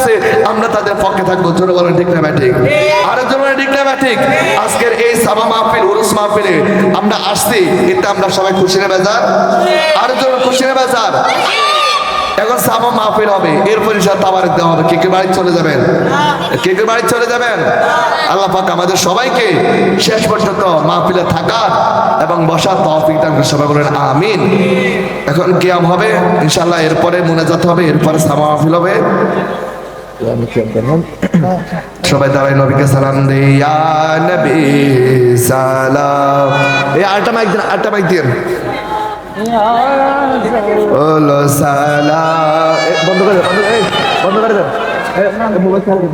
করতেছে আমরা তাদের পক্ষে থাকবো। জোরে বলেন ঠিক না ঠিক? আরো জোরে বলেন ঠিক না ঠিক? আজকের এই সাবা মাহফিল, উরুস মাহফিলে আমরা আসছি, এতে আমরা সবাই খুশি না বেজার? আরো জোরে খুশি না বেজার? এখন সাবা মাহফিল হবে, এরপর ইনশাআল্লাহ তাবারক দেওয়া হবে। কে কে বাড়ি চলে যাবেন? কে কে বাড়ি চলে যাবেন? আল্লাহ পাক আমাদের সবাইকে শেষ পর্যন্ত মাহফিলে থাকার এবং বসার তৌফিক দান করুন। সবাই বলেন আমিন। এখন কিয়াম হবে ইনশাআল্লাহ, এরপরে মুনাজাত হবে, এরপরে সাবা মাহফিল হবে। সবাই দাঁড়াই নবীকে সালাম দেই। ইয়া নবী সালাম। এই আরেকটা মাইক দিন, আরেকটা মাইক দিন। ওলো সালাম। বন্ধ করে দেন, বন্ধ করে দেন। মোবাইল চালাতে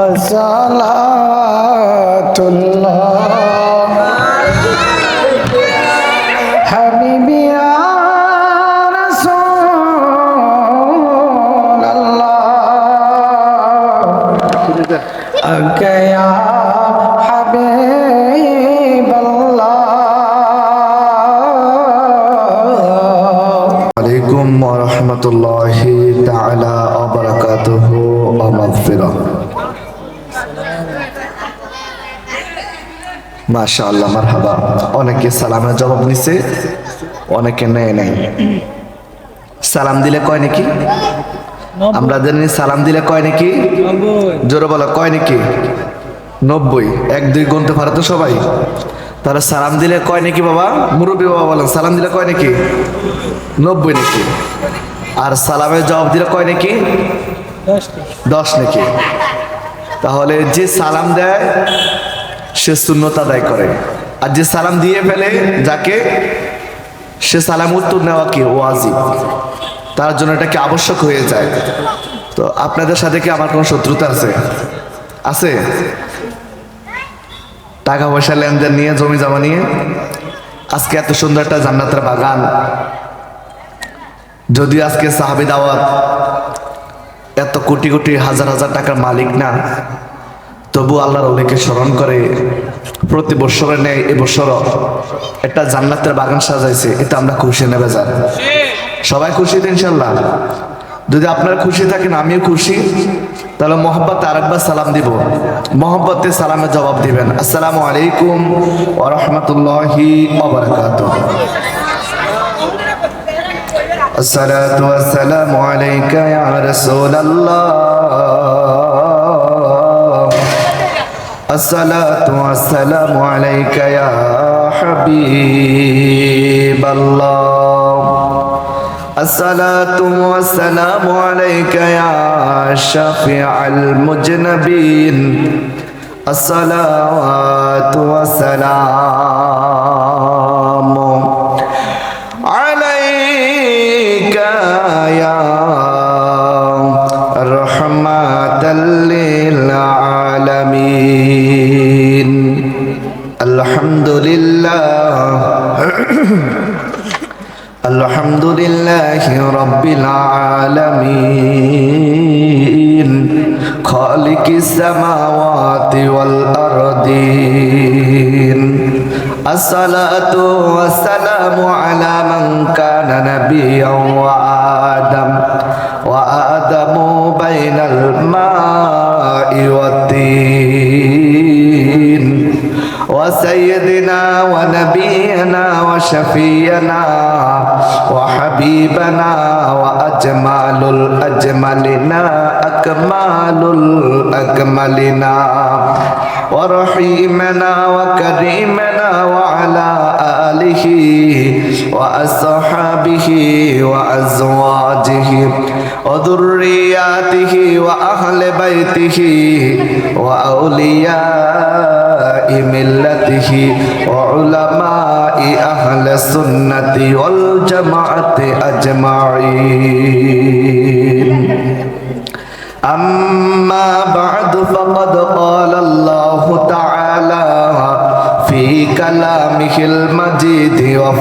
আসসালাতুল্লাহ হাবিবি ইয়া রাসূলুল্লাহ আকায়া রহমতুল্লাহি তাআলা ওয়া বারাকাতুহু ওয়া মাগফিরাহ। মাশাআল্লাহ, মারহাবা। অনেকে সালামের জবাব নিছে, অনেকে নেয় নাই। সালাম দিলে কয় নাকি? আমরা জানি সালাম দিলে কয় নাকি? জোরে বলো, কয় নাকি? 90। 1 2 গুনতে পারো তো সবাই? তাহলে সালাম দিলে কয় নাকি বাবা? মুরব্বী বাবা বলেন, সালাম দিলে কয় নাকি? 90 নাকি? আর সালামের জবাব দিলে কয় নাকি? 10 নাকি? তাহলে যে সালাম দেয় সে সুন্নত আদায় করে, আর যে সালাম দিয়ে ফেলে যাকে, সে সালাম উত্তর নেওয়া কি ওয়াজিব, তার জন্য এটা কি আবশ্যক হয়ে যায়। তো আপনাদের সাথে কি আমার কোনো শত্রুতা আছে? আছে? টাকা পয়সা লেনদেন নিয়ে, জমি জমা নিয়ে? আজকে এত সুন্দর একটা জান্নাতের বাগান, যদিও আজকে সাহাবী দাওয়াত এত কোটি কোটি হাজার হাজার টাকার মালিক না, তবু আল্লাহর ওলিকে স্মরণ করে প্রতি বছরে নেই, এবছরও একটা জান্নাতের বাগান সাজাইছে। এটা আমরা খুশি নেবে যান? সবাই খুশি তো ইনশাল্লাহ? যদি আপনারা খুশি থাকেন, আমিও খুশি। তাহলে মোহাম্মতে আরেকবার সালাম দিব, মোহাম্মতে সালামের জবাব দিবেন। আসসালামু আলাইকুম ওয়া রাহমাতুল্লাহি ওয়া বারাকাতুহু। আসসালাতু ওয়াসসালামু আলাইকা ইয়া রাসূলুল্লাহ। আসসালাতু ওয়াসসালামু আলাইকা ইয়া হাবিবাল্লাহ। আসসালাতু ওয়াসসালামু আলাইকা ইয়া শাফিআল মুজনাবিন। আসসালাতু ওয়াসসালামু আলাইকা ইয়া রাহমাতাল লিল আলামিন। আলহামদুলিল্লাহ আলহামদুলিল্লাহি রাব্বিল আলামিন খালিকিস সামাওয়াতি ওয়াল আরদিন। আসসালাতু ওয়াসসালামু আলা মান কানা নাবিয়্যান ওয়া আদামু বাইনাল মাই ওয়াত-তিন ওয়া সাইয়্যিদিনা ওয়া নাবিয়্যিনা ওয়া শাফিয়্যিনা ওয়া হাবিবানা ওয়া আজমালুল আজমালিনা আকমালুল আকমালিনা ওয়া রহিমানা ওয়া কারীমানা ওয়া আলা আলিহি ওয়া আসহাবিহি ওয়া আজওয়াজিহি ওয়া যুররিয়াতিহি ওয়া আহলি বাইতিহি ওয়া আউলিয়াই মিল্লাতিহি ওয়া উলামাই আহলি সুন্নতি ওয়াল জামাআতি আজমাইন। আম্মা বা'দু ফাকাদ ক্বালা আল্লাহু তাআলা ফি কালামিহিল মাজিদ ওয়া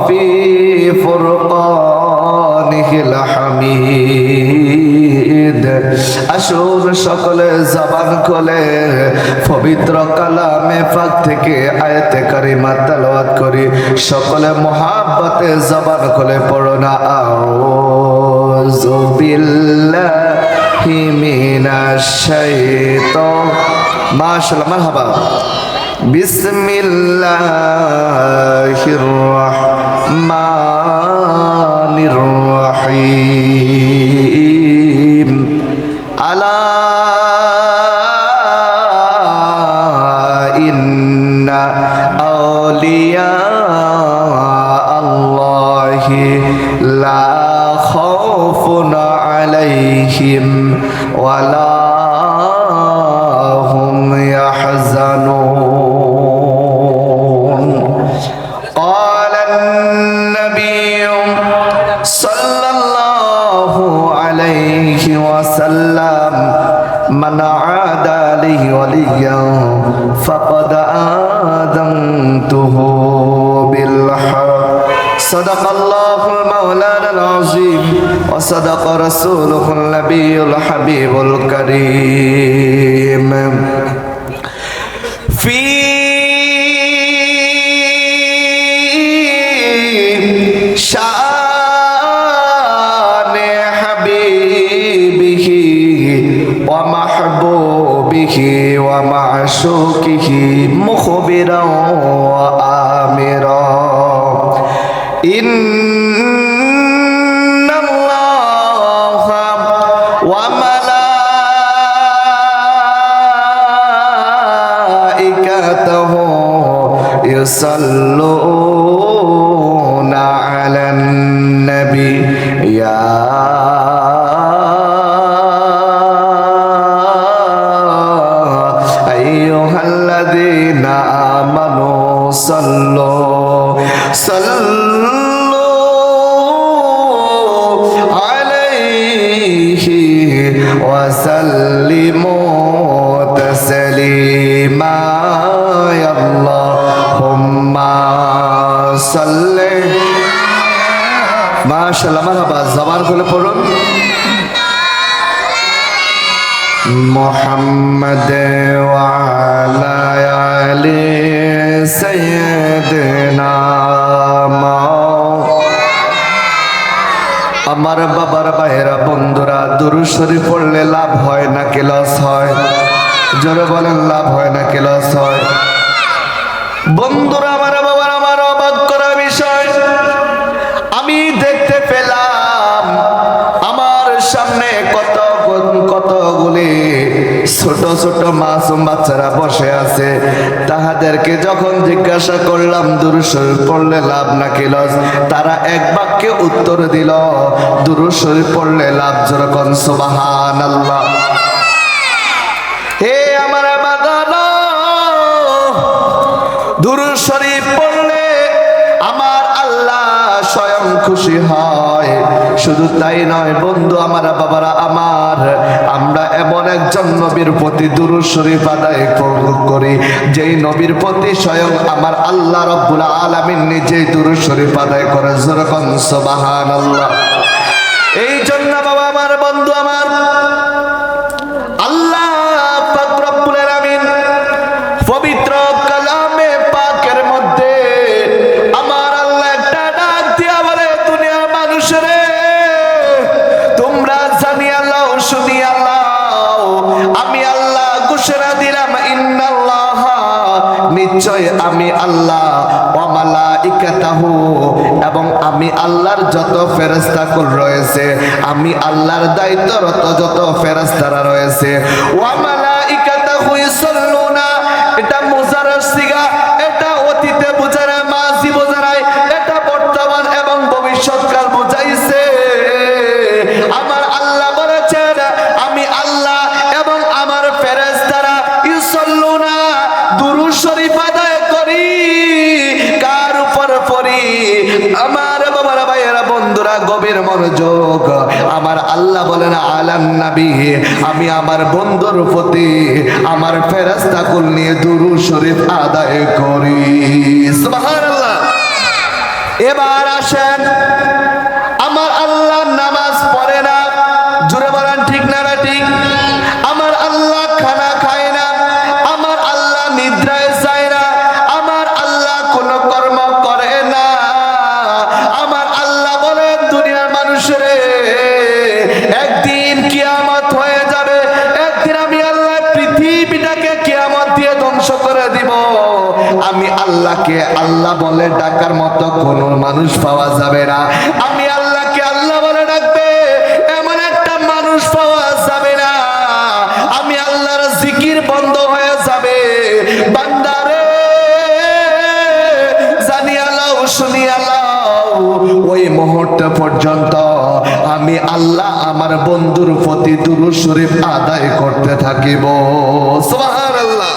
ফি ফুরকানিহিল হামিদ। আসুন সকলে জবান খোলে পবিত্র কালামে পাক থেকে আয়াতে কারিমা তেলাওয়াত করি। সকলে মোহাব্বতে জবান খোলে পড়ো না আউযু বিল্লাহি মিনাশ শাইতান। মাশাআল্লাহ, মারহাবা। বিসমিল্লাহির রাহমানির রাহিম। আলা ইন্না আউলিয়া আল্লাহি লা খাউফুন আলাইহিম ওয়ালা হুম ইয়াহজানুন। قال النبي صلى الله عليه وسلم من عادى لي وليا فقد آذنته بالحق. صدق الله المولانا العظيم وصدق رسوله النبي الحبيب الكريم. في شان حبيبه ومحبوبه ومعشوقه مخبرا وآمرا. إن الله وملائكته يصلون على النبي يا أيها الذين آمنوا صلوا عليه وسلموا تسليما. يا اللهم صل মাশাআল্লাহ, মারহাবা। জবান খুলে পড়ুন মুহাম্মদ ওয়া আলা আলি সাইয়্যিদিনা। আমার বাবার ভাইয়েরা বন্ধুরা, দুরূদ শরীফ পড়লে লাভ হয় না কি লস হয়? জোরে বলেন, লাভ হয় না কি লস হয়? বন্ধুরা আমার, বাবার আমার অবাক করা বিষয়, আমি দেখতে পেলাম আমার সামনে কতগুলি ছোট ছোট মাসুম বাচ্চারা বসে আছে। তাহাদেরকে যখন জিজ্ঞাসা করলাম দুরূদ শরীফ পড়লে লাভ নাকি লস, তারা এক বাক্যে উত্তর দিল দুরূদ শরীফ পড়লে লাভ। যেরকম সুবহানাল্লাহ। হে আমার বাগানো, দুরূদ শরীফ পড়লে আমার আল্লাহ স্বয়ং খুশি হয়। শুধু তাই নয় বন্ধু আমার, বাবারা আমার, আমরা এমন একজন নবীর প্রতি দুরূদ শরীফ আদায় করি যেই নবীর প্রতি স্বয়ং আমার আল্লাহ রাব্বুল আলামিন নিজেই দুরূদ শরীফ আদায় করে। যেরকম সুবহানাল্লাহ। এই জন্য বাবা আমার, বন্ধু আমার, আল্লাহ পাক রব্বুল আলামিন পবিত্র কালামে পাকের মধ্যে আমার আল্লাহ একটা ডাক দিয়া বলে, দুনিয়ার মানুষরে তোমরা জানিয়া লও, শুনিয়া লও, আমি আল্লাহ ঘোষণা দিলাম, ইন্নাল্লাহ, নিশ্চয় আমি আল্লাহ, ওয়া মালাইকাতাহু, এবং আমি আল্লাহর যত ফেরেশতাকুল রয়েছে, আমি আল্লাহর দায়িত্বরত যত ফেরেশতারা রয়েছে, ওয়া মালাইকাতাহু ইউসাল্লুনা, এটা মুজারর সিগা, এটা অতীতে বোঝায়, মাজি বোঝায়, এটা বর্তমান এবং ভবিষ্যৎকাল বুঝাইছে। আমার আল্লাহ বলেছেন আমি আল্লাহ এবং আমার ফেরেশতারা ইউসাল্লুনা, দুরূদ শরীফ আদায় করি। কার উপর পড়ি? আমার বাবারা, ভাইয়েরা, বন্ধুরা, গভীর মনোযোগ। আমার আল্লাহ বলেন আলান নবী, আমি আমার বন্ধুর প্রতি আমার ফেরেশতাকুল নিয়ে দুরূদ শরীফ আদায় করি। সুবহানাল্লাহ। এবার আসেন, আমার আল্লাহ নামাজ পড়ে না, জোরে বলেন ঠিক না ঠিক? আল্লাহকে আল্লাহ বলে ডাকার মতো কোনো মানুষ পাওয়া যাবে না। আমি আল্লাহকে আল্লাহ বলে ডাকবে এমন একটা মানুষ পাওয়া যাবে না। আমি আল্লাহর জিকির বন্ধ হয়ে যাবে। বান্দারে জানিয়া লাও, শুনিয়া লাও, ওই মুহূর্ত পর্যন্ত আমি আল্লাহ আমার বন্ধুর প্রতি দুরূদ শরীফ আদায় করতে থাকিব। সুবহানাল্লাহ।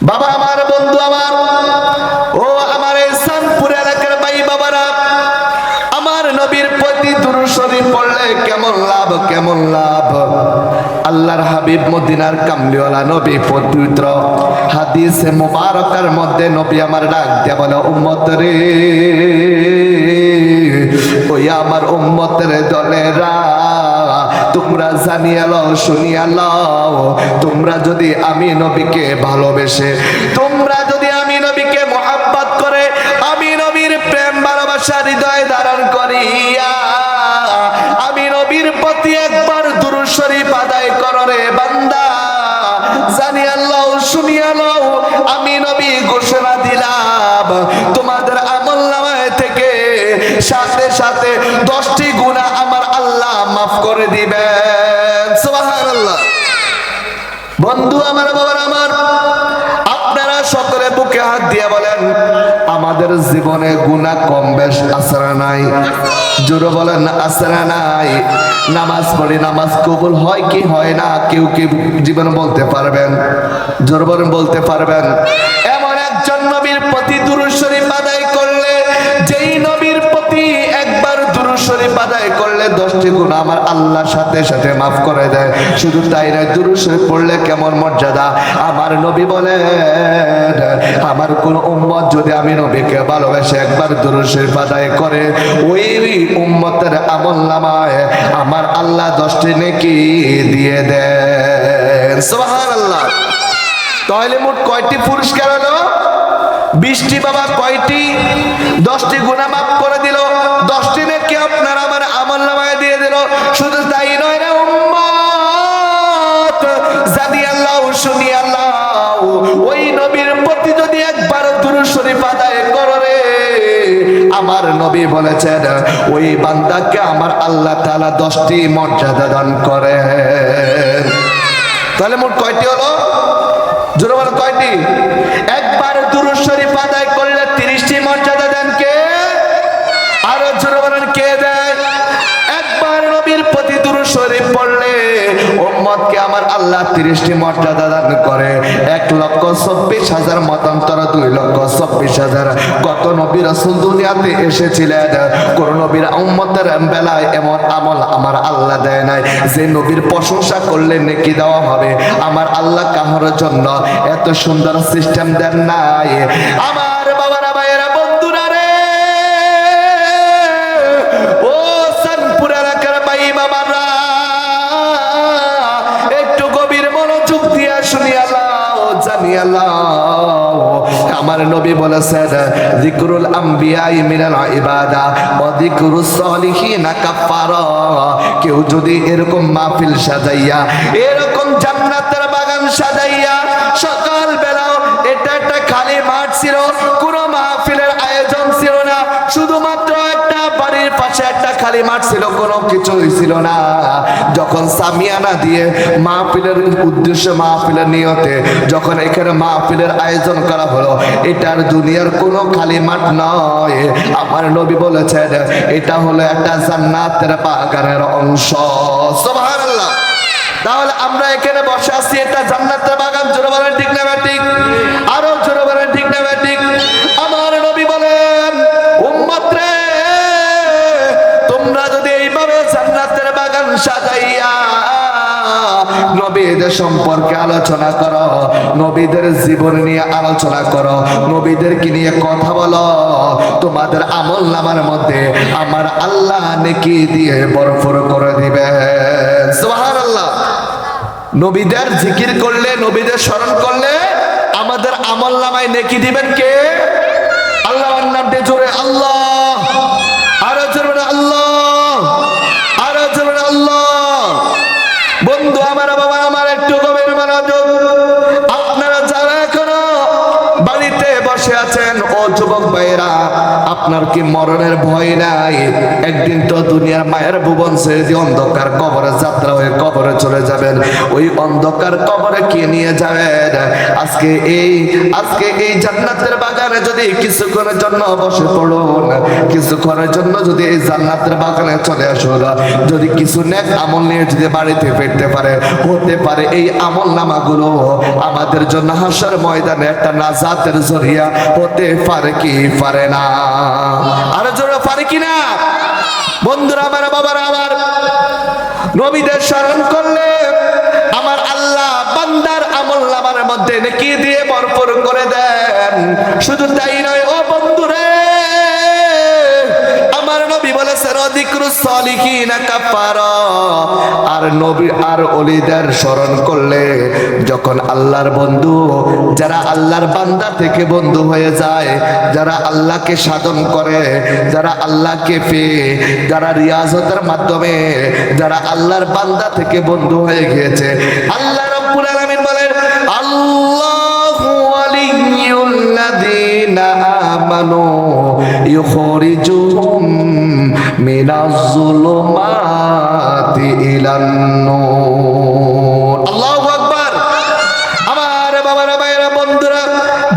বাবা আমার, বন্ধু আমার, ও আমার এই শানপুর এলাকার ভাই বাবারা, আমার নবীর প্রতি দুরূদ শরীফ পড়লে কেমন লাভ, কেমন লাভ। আল্লাহর হাবিব মদিনার কামলিওয়ালা নবী পবিত্র হাদিসে মুবারকার মধ্যে নবী আমার ডাক দিয়ে বলে, উম্মত রে, ওই আমার উম্মতের দলেরা, তোমরা জানিয়া লও, শুনিয়া লও, তোমরা যদি আমি নবীকে ভালোবেসে, তোমরা যদি আমি নবীকে মুহাব্বত করে, আমি নবীর প্রেম ভালোবাসা হৃদয়ে ধারণ করিয়া আমি নবীর প্রতি একবার দুরূদ শরীফ আদায় করো রে বান্দা, জানিয়া লও, শুনিয়া লও, আমি নবী ঘোষণা দিলাম তোমাদের আমলনামায় থেকে সাথে সাথে 10টি গুনাহ আমার আল্লাহ মাফ করে দিবেন। সুবহানাল্লাহ। বন্ধু আমার, বাবার আমার, আপনারা সকলে বুকে হাত দিয়ে বলেন, আমাদের জীবনে গুনাহ কম বেশ আছে না নাই? জোরে বলেন না, আছে না নাই? নামাজ পড়ি, নামাজ কবুল হয় কি হয় না? কেউ কি জীবনে বলতে পারবেন? জোরে বলেন, বলতে পারবেন? এমন একজন নবীর প্রতি দুরূদ শরীফ আদায় করলে, যেই নবীর প্রতি একবার দুরূদ শরীফ আদায় করলে 10টি গুনাহ আমার আল্লাহ সাথে সাথে মাফ করে দেয়। শুধু তাই নয়, দুরূদ শরীফ পড়লে কেমন মর্যাদা। আমার নবী বলেন, আমার কোন উম্মত যদি আমি নবীকে ভালোবেসে একবার দুরূদ শরীফ আদায় করে, ওই উম্মতের আমলনামায় আমার আল্লাহ 10টি নেকি দিয়ে দেন। সুবহানাল্লাহ। তাহলে মোট কয়টি পুরস্কার হলো? 20টি। বাবা কয়টি? 10টি গুনাহ মাফ করে দিল, 10টি নেকি আপনার আমার আমলনামায় দিয়ে দিল। শুধু তাই নয় রে উম্মত, জানিয়া লও, শুনিয়া লও, ওই নবীর প্রতি যদি একবার দুরূদ শরীফ আদায় করো রে, আমার নবী বলেছেন ওই বান্দাকে আমার আল্লাহ তাআলা 10টি মর্যাদা দান করেন। তাহলে মোট কয়টি হলো? জোরে বলো, কয়টি? একবার দুরূদ শরীফ আদায় করলে 30টি মর্যাদা দেন কে? আরো জোরে বলেন, কে দেয়? একবার নবীর প্রতি দুরূদ শরীফ পড়লে উম্মতকে আমার আল্লাহ 30টি মর্যাদা দান করে। 1,24,000 মতান্তর 2,24,000। কত নবী রাসূল দুনিয়াতে এসেছিলেন, কোন নবীর উম্মতের বেলায় এমন আমল আমার আল্লাহ দেয় নাই যে নবীর প্রশংসা করলে নেকি দেওয়া হবে। আমার আল্লাহ কাহার জন্য এত সুন্দর সিস্টেম দেন নাই। আমার বাবারা, ভাইয়েরা, বন্ধুরা রে, ও শানপুর এলাকার ভাই বাবারা, একটু গভীর মনোযোগ দিয়া শুনিয়া লাও, জানিয়া লাও। আমার নবী বলেছেন, যিকরুল আম্বিয়াই মিনাল ইবাদা ওয়া যিকরুস সালিহিনা কাফারা। কেউ যদি এরকম মাহফিল সাজাইয়া, এরকম জান্নাতের বাগান সাজাইয়া, সকাল বেলা এটা একটা খালি মাঠ ছিল, কোন মাহফিলের আয়োজন ছিল না, শুধুমাত্র একটা বাড়ির পাশে একটা খালি মাঠ ছিল, কোনো কিছুই ছিল না। যখন সামিয়ানা দিয়ে মাহফিলের উদ্দেশ্যে, মাহফিলের নিয়তে যখন এখানে মাহফিলের আয়োজন করা হলো, এটার দুনিয়ার কোনো খালি মাঠ নয়। আমার নবী বলেছেন এটা হলো একটা জান্নাতের বাগানের অংশ। সুবহানাল্লাহ। তাহলে আমরা এখানে বসে আছি, এটা জান্নাতের বাগান। জোরে বলেন ঠিক না ঠিক? আরো জোরে বলেন ঠিক না ঠিক? আমার নবী বলেন, উম্মত রে, তোমরা যদি এইভাবে জান্নাতের বাগান সাজাইয়া নবীদের সম্পর্কে আলোচনা করো, নবীদের জীবন নিয়ে আলোচনা করো, নবীদেরকে নিয়ে কথা বলো, তোমাদের আমলনামার মধ্যে আমার আল্লাহ নেকি দিয়ে ভরপুর করে দিবেন। সুবহানাল্লাহ। নবীদের জিকির করলে, নবীদের স্মরণ করলে আমাদের আমলনামায় নেকি দিবেন কে? আল্লাহর নাম দিয়ে জোরে আল্লাহ, আরো জোরে আল্লাহ, আরো জোরে আল্লাহ। বন্ধু আমার, বাবা আমার, একটু গভীর মনোযোগ। আপনারা যারা এখনো যুবক ভাইরা, আপনার কি মরণের ভয় নাই? একদিন তো দুনিয়ার মায়ের ভুবন ছেড়ে দিয়ে অন্ধকার কবরে যাত্রা হয়ে কবরে চলে যাবেন। ওই অন্ধকার কবরে কে নিয়ে যাবেন? আজকে এই জান্নাতের বাগানে যদি কিছুক্ষণের জন্য বসে পড়ুন, কিছুক্ষণের জন্য যদি এই জান্নাতের বাগানে চলে আসুন, যদি কিছু নেক আমল নিয়ে যদি বাড়িতে ফিরতে পারে, হতে পারে এই আমল নামাগুলো আমাদের জন্য হাসর ময়দানে একটা নাজাতের জরিয়া হতে পারে কি পারে না? আর জোরে পারে কি না? বন্ধুরা আমার, বাবারা আমার, নবীদের স্মরণ করলে আমার আল্লাহ বান্দার আমল নামার মধ্যে নেকি দিয়ে ভরপুর করে দেন। শুধু তাই নয় ও বন্ধুরে, আমার নবী বলেছেন যিকরুস সালিহিনা কাফারা। আর নবী আর ওলিদের স্মরণ করলে, যখন আল্লাহর বন্ধু, যারা আল্লাহর বান্দা থেকে বন্ধু হয়ে যায়, যারা আল্লাহকে সাধন করে, যারা আল্লাহকে পেয়ে, যারা রিয়াজতের মাধ্যমে যারা আল্লাহর বান্দা থেকে বন্ধু হয়ে গিয়েছে, আল্লাহ রাব্বুল আলামিন বলেন আল্লাহু ওয়ালিয়ুল্লাযীনা আমানু ইউখরিজুহুম মিনাজ যুলুমাতি ইলান নূর। আল্লাহু আকবার। আমার বাবারা, ভাইরা, বন্ধুরা,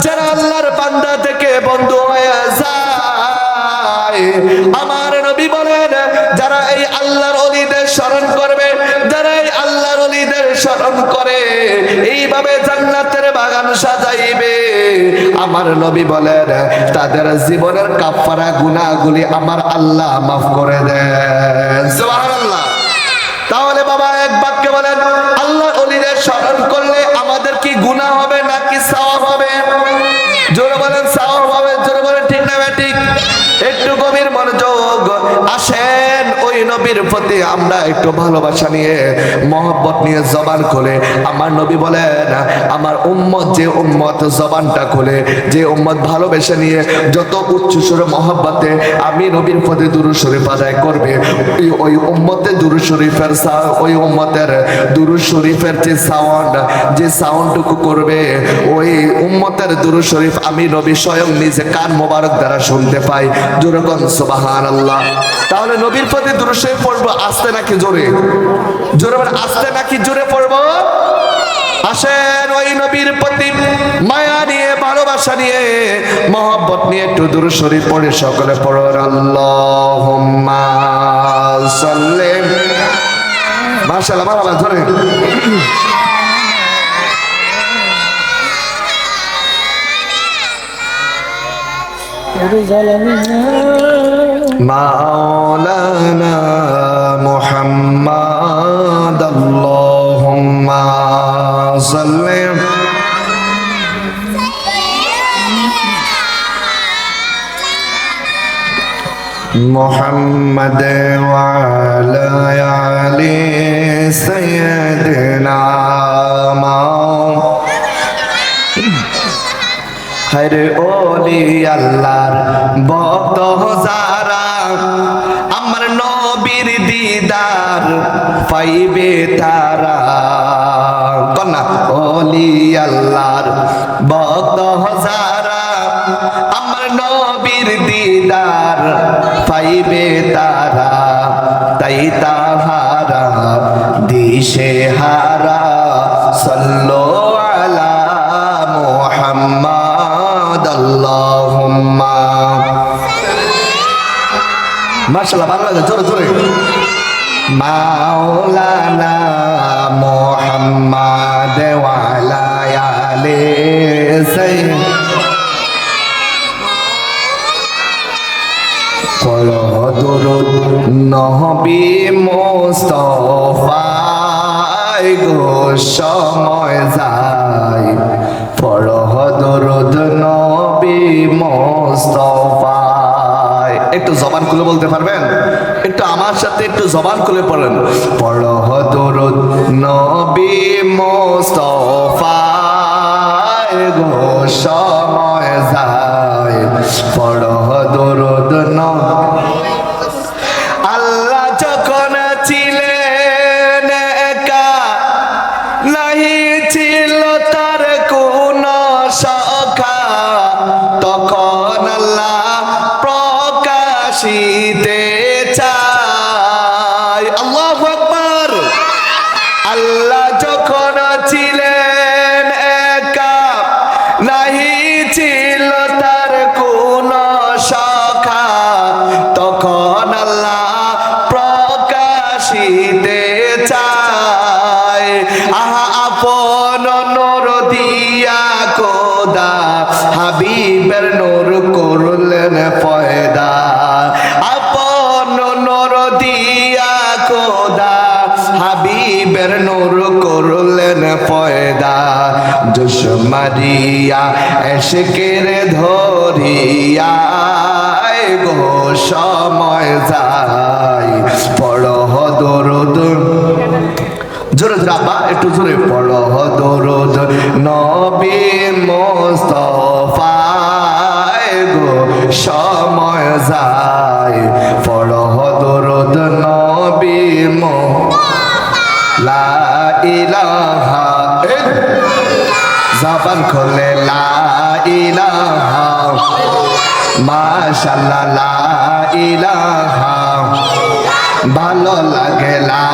যারা আল্লাহর বান্দা থেকে বন্ধু হয়ে যায়, আমার নবী বলেন যারা এই আল্লাহর ওলিদের স্মরণ করবে, যারা এই আল্লাহর ওলিদের স্মরণ করে, এইভাবে জান্নাতের বাগান সাজাইবে, আমার নবী বলেন তাদের জীবনের কাফারা গুনাহগুলি আমার আল্লাহ মাফ করে দেন। সুবহানাল্লাহ। তাহলে বাবা এক বাক্যে বলেন, আল্লাহর ওলিদের স্মরণ করলে আমাদের কি গুনাহ হবে নাকি সওয়াব হবে? জোরে বলেন সওয়াব হবে। জোরে বলেন ঠিক না ঠিক? একটু গভীর মনোযোগ। আসেন ওই নবীর প্রতি আমরা একটু ভালোবাসা নিয়ে, মহব্বত নিয়ে জবান খুলে, আমার নবী বলেন আমার উম্মত, যে উম্মত জবানটা খুলে, যে উম্মত ভালোবেসে নিয়ে যত উচ্চ সুরে মহব্বতে আমি নবীর প্রতি দুরূদ শরীফ আদায় করবে, ওই উম্মতের দুরূদ শরীফের ওই উম্মতের দুরূদ শরীফের যে সাউন্ডটুকু করবে, ওই উম্মতের দুরূদ শরীফ আমি নবী স্বয়ং নিজে কান মোবারক দ্বারা শুনতে পাই। জোরে কোন সুবহানাল্লাহ। তাহলে নবীর প্রতি দুরূদ শরীফ পড়বো আস্তে নাকি জোরে? জোরে বলেন আস্তে নাকি জোরে পড়বো? আসেন ওই নবীর প্রতি মায়া নিয়ে, ভালোবাসা নিয়ে, মহব্বত নিয়ে একটু দুরূদ শরীফ পড়ে সকলে পড়ুন আল্লাহুম্মা সাল্লি। মাশাআল্লাহ, মারহাবা, জোরে। মাওলানা মুহাম্মদ আল্লাহুম্মা সাল্লি। মুহাম্মদ ওয়া আলা আলি সাইয়্যিদিনা হরে ওলি আল্লাহর ভক্ত যারা, আমার নবীর দিদার পাইবে তারা। কন্যা ওলি আল্লাহর ভক্ত যারা, আমার নবীর দিদার পাইবে তারা, তাই তাহারা দিশে হারা সাল্লু আলা মুহাম্মদ আল্লাহুম্মা। মাশাআল্লাহ, ভালো লাগে, জোরে জোরে। মাওলানা মুহাম্মদ ওয়া আলা আলি সাইয়্যিদিনা। পড়ো দুরূদ নবী মুস্তাফায় গো সময় যায়, পড়ো দুরূদ নবী মুস্তাফায়। একটু জবান খুলে বলতে পারবেন? একটু আমার সাথে একটু জবান খুলে পড়েন, পড়ো দুরূদ নবী মুস্তাফায় গো সময় যায়, পড়ো দুরূদ নবী। আল্লাহ যখন ছিলেন একা, নাহি ছিল তার কোন সখা, তখন আসিতে চাই। আল্লাহু আকবার। আল্লাহ যখন ছিলেন একা, নাহি ছিল তার কোন শাখা, তখন আল্লাহ প্রকাশিতে চায়। আহা আপন নূর দিয়া খোদা হাবিবের নূর করলেন পয়দা। আপন নূর দিয়া খোদা হাবিবের নূর করলেন পয়দা। জোশ মারিয়া এশকের ধরিয়া গো সময় যায়, পড়ো দরুদ। জোরে জোরে আব্বা, একটু জোরে পড়ো দরুদ নবী মুস্তাফায় গো সময় যায়, পড়ো দরুদ নবী লা ইলাহা জবান খোলে লা ইলাহা, মাশাআল্লাহ লা ইলাহা, ভালো লাগে লা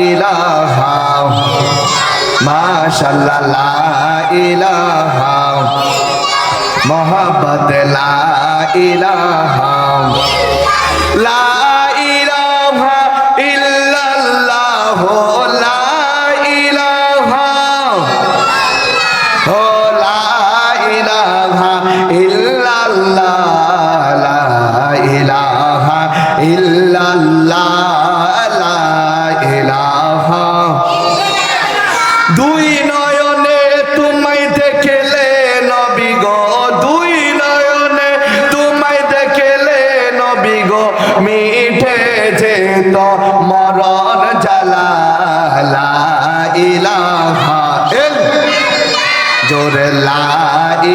ইলাহা, মাশাআল্লাহ লা ইলাহা, মোহাব্বত লা ইলাহা, লা ইলাহা ইল্লাল্লাহ, লা ইলাহা, ও লা ইলাহা ইল্লাল্লাহ, লা ইলাহা ইল্লাল্লাহ, লা ইলাহা। দুই নয়নে তোমায় দেখলে নবী গো, দুই নয়নে তোমায় দেখলে নবী গো, মিঠে যেত মরণ জ্বালা, লা ইলাহা জোরে লা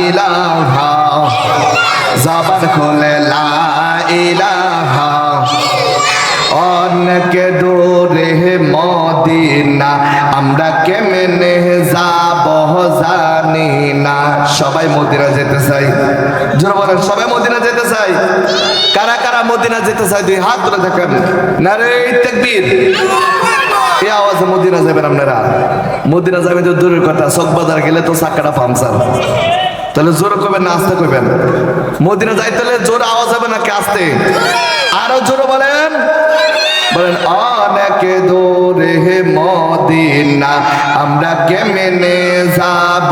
ইলাহা, জবান খোলে লা ইলাহা। অনেক দূরে মদিনা, আমরা কেমনে যাব জানি না। সবাই মদিনা যেতে চাই, জোরে বলেন সবাই মদিনা যেতে চাই। কারা কারা মদিনা যেতে চাই দুই হাত তুলে দেখেন। নারে তাকবীর। এই আওয়াজে মদিনা যাবেন আপনারা? মদিনা যাবেন তো দূরের কথা, চকবাজার গেলে তো চাক্কাটা পাংচার। তাহলে জোরে কইবেন না আস্তে কইবেন? মদিনা যাইতে হলে জোর আওয়াজ হবে নাকি আস্তে? আরো জোরে বলেন, বলেন অনেক দূরে মদিনা, আমরা কেমনে যাব।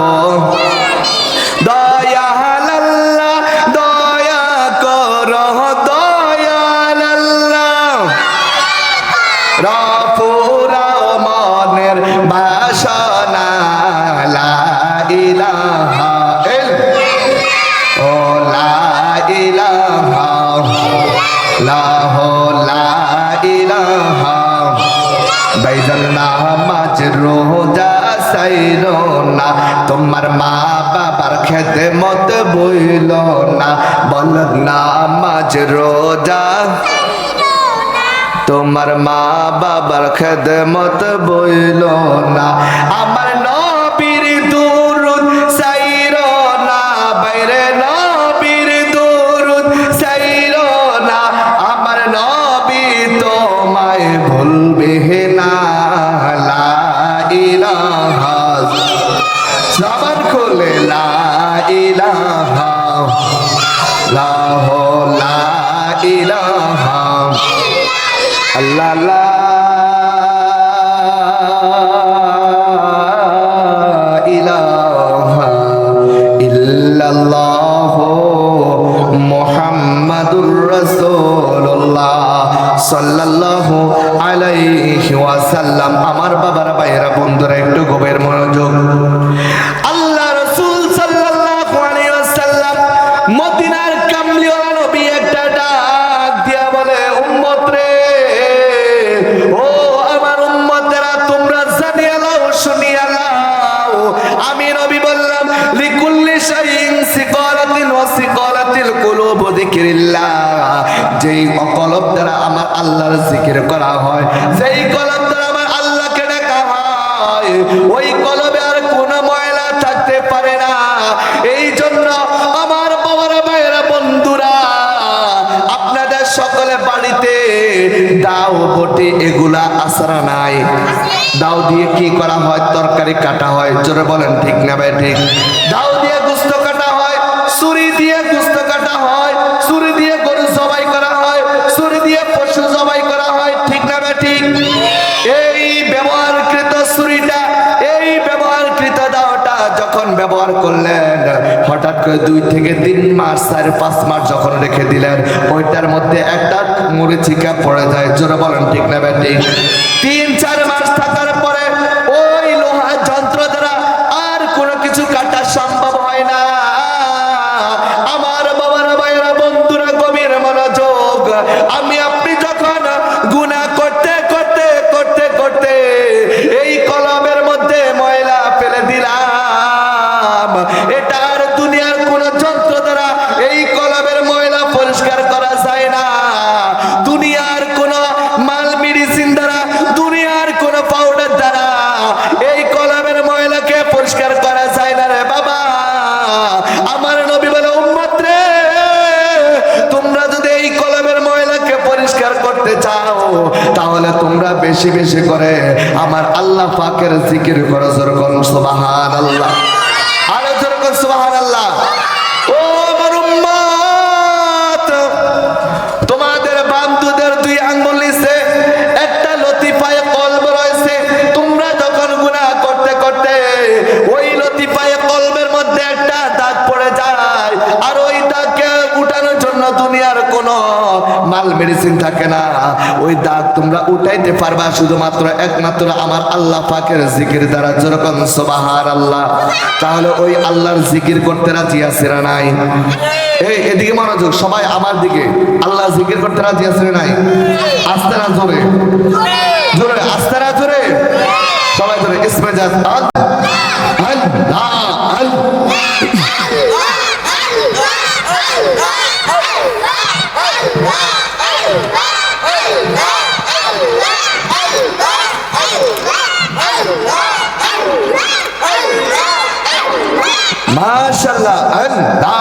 দয়াল আল্লাহ দয়া করো, দয়াল আল্লাহ রফুরাও মনের বাসনা, লা ইলাহা ও লা ইলাহা, লাহ লা ইলাহা। বাইজান নামাজ রোজা সাইরো না, তোমার মা বাবার খেদমত বইল না। বল নামাজ রোজা, তোমার মা বাবার খেদমত বইল না। আমার নবীর দুরুদ সাইরো না, বাইরে নবীর দুরুদ সাইরো না। আমার নবী তোমায় ভুলবে না, লা ইলাহা জবান খুলে লা ইলাহা, লাহ লা ইলাহা আল্লাহ লা ইলাহা ইল্লাল্লাহ মুহাম্মাদুর রাসূলুল্লাহ সাল্লাল্লাহু আলাইহি ওয়াসাল্লাম। আমার বাবারা ভাইয়েরা বন্ধুরা একটু গভীর মনোযোগ। আল্লাহ রাসূল সাল্লাল্লাহু আলাইহি ওয়াসাল্লাম মদিনার কামলিওয়ালা নবী একটা ডাক দিয়া বলে, উম্মত রে, ও আমার উম্মতেরা, তোমরা জানিয়া লাও, শুনিয়া লাও। আমি নবী বললাম, লিকুল্লি শাইইন সিকালাতিন ওয়া সিকালাতিল কুলুব যিকরিল্লাহ। যেই কলব দ্বারা আমার আল্লাহর জিকির করা হয়, যেই কলব দ্বারা আমার আল্লাহকে ডাকা হয়, ওই কলবে আর কোনো ময়লা থাকতে পারে না। এই জন্য আমার বাবারা ভাইয়েরা বন্ধুরা, আপনাদের সকল দাও বটি এগুলা আসরা নাই? দাও দিয়ে কি করা হয়? তরকারি কাটা হয়। জোরে বলেন ঠিক না ভাই ঠিক? দাও দিয়ে গোশত কাটা হয়, ছুরি দিয়ে গোশত কাটা হয়, ছুরি দিয়ে গরু জবাই করা হয়, ছুরি দিয়ে পশু জবাই করা হয়, ঠিক না ভাই ঠিক? এই ব্যবহারকৃত ছুরিটা, এই ব্যবহারকৃত দাওটা যখন ব্যবহার করলেন, হঠাৎ করে 2 থেকে 3 মাস 4-5 মাস যখন রেখে দিলেন, ওইটার মধ্যে একটা মরিচিকা পড়ে যায়। জোরে বলেন ঠিক না ভাই ঠিক? 3-4 মাস থাকার পরে ওই লোহার যন্ত্র দ্বারা আর কোনো কিছু কাটা সম্ভব হয় না। আমার বাবারা, ভাইরা, বন্ধুরা, গভীর মনোযোগ। আমি আপনি যখন গুনাহ করতে করতে করতে করতে এই কলমের মধ্যে ময়লা ফেলে দিলাম, এটা আর দুনিয়ার কোন যন্ত্র দ্বারা এই কলমের ময়লা পরিষ্কার করা যায় না। দুনিয়ার কোন মাল মেডিসিন দ্বারা, দুনিয়ার কোন পাউডার দ্বারা এই কলমের ময়লাকে পরিষ্কার করা যায় না রে বাবা। আমার নবী বলে, উম্মত রে, তোমরা যদি এই কলমের ময়লাকে পরিষ্কার করতে চাও, তাহলে তোমরা বেশি বেশি করে আমার আল্লাহ পাকের জিকির করো। জোরে করুন সুবহানাল্লাহ, আরো জোরে করুন সুবহানাল্লাহ। ও আমার উম্মত, তোমাদের বান্ধুদের 2 আঙ্গুল নিচে একটা লতিফায়ে কলব রয়েছে। তোমরা যখন গুনাহ করতে করতে ওই লতিফায়ে কলবের মধ্যে একটা দাগ পড়ে যায়, আর ওই দাগকে উঠানোর জন্য দুনিয়ার কোনো মাল মেডিসিন থাকে না। ওই দাগ তোমরা উঠাইতে পারবা শুধুমাত্র একমাত্র আমার আল্লাহ পাকের জিকির দ্বারা। যেরকম সুবহানাল্লাহ। তাহলে ওই আল্লাহর জিকির করতে রাজি আছে না নাই? এই এদিকে মনোযোগ, সবাই আমার দিকে। আল্লাহ জিকির করতে রাজি আছে না নাই? আস্তে না জোরে? জোরে, আস্তে না জোরে? সবাই জোরে। ইসমে জাত আল্লাহ আল্লাহ। মাশাআল্লাহ, আল্লাহ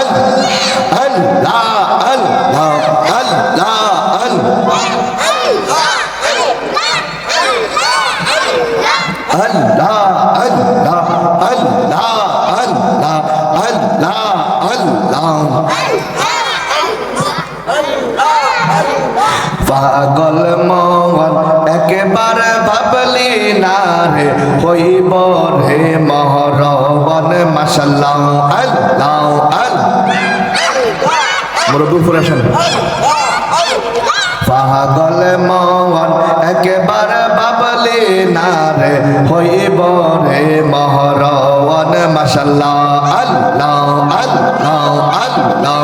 আল্লাহ আল্লাহ আল্লাহ আল্লাহ আল্লাহ আল্লাহ আল্লাহ আল্লাহ আল্লাহ। পাগল মন একেবারে ভাবলি না রে, হইব রে মহরবন। মাশাআল্লাহ, আল্লাহ আল্লাহ। মুরব্বি ফুরে আসেন। পাগল মন একেবারে ভাবলি না রে, হইব রে মহরবন। মাশাআল্লাহ, আল্লাহ আল্লাহ আল্লাহ।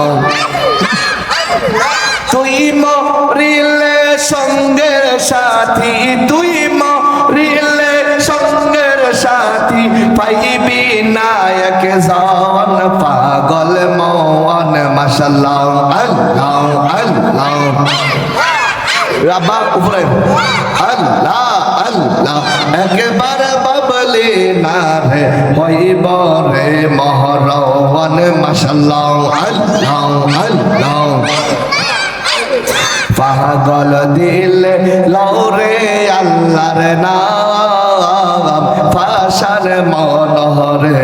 তুই মরিলে সঙ্গের সাথী, তুই মরিলে সঙ্গের সাথী, পাইবি না এক জন। পাগল মন। মাশাআল্লাহ, আল্লাহ আল্লাহ। রাব্বা উপরে। আল্লাহ আল্লাহ। একবার বাবলে না রে, হইব রে মহরবন। মাশাআল্লাহ, আল্লাহ আল্লাহ। পাগল দিলে লৌরে আল্লাহর নাম, ফাশার মনোহরে।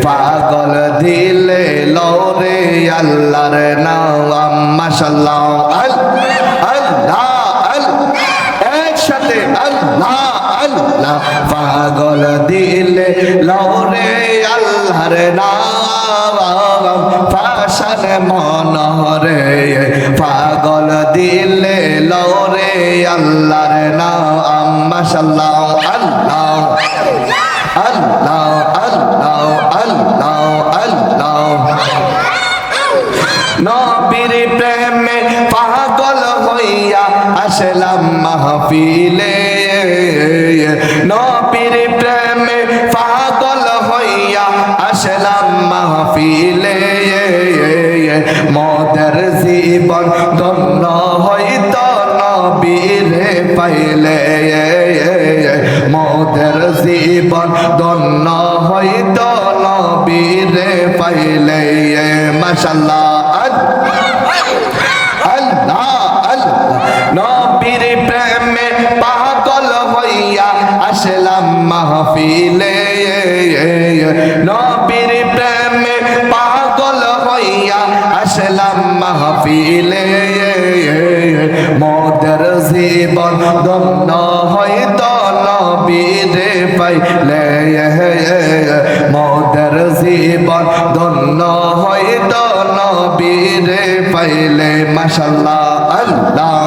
পাগল দিলে লৌরে আল্লাহর নাম। মাশাআল্লাহ, আল্লাহ আল্লাহ। একসাথে আল্লাহ আল্লাহ। পাগল দিলে লৌরে আল্লাহর নাম, ফাশার মনোহরে। পাগল দিলে লৌরে আল্লাহর নাম। মাশাআল্লাহ, আল্লাহ আল্লাহ আল্লাহ আল্লাহ আল্লাহ। নবীর প্রেমে পাগল হইয়া আসলাম মাহফিলে, নবীর প্রেমে পাগল হইয়া আসলাম মাহফিলে। মোদের জীবন ধন্য হইত নবীরে পাইলে, মোদের জীবন ধন্য হইত নবীরে পাইলে। মাশাআল্লাহ, আল্লাহ আল্লাহ। মাহফিলে নবীর প্রেমে পাগল হইয়া আসলাম মাহফিলে মোদের জীবন ধন্য হইত নবীরে পাইলে মোদের জীবন ধন্য হইত নবীরে পাইলে মাশাআল্লাহ আল্লাহ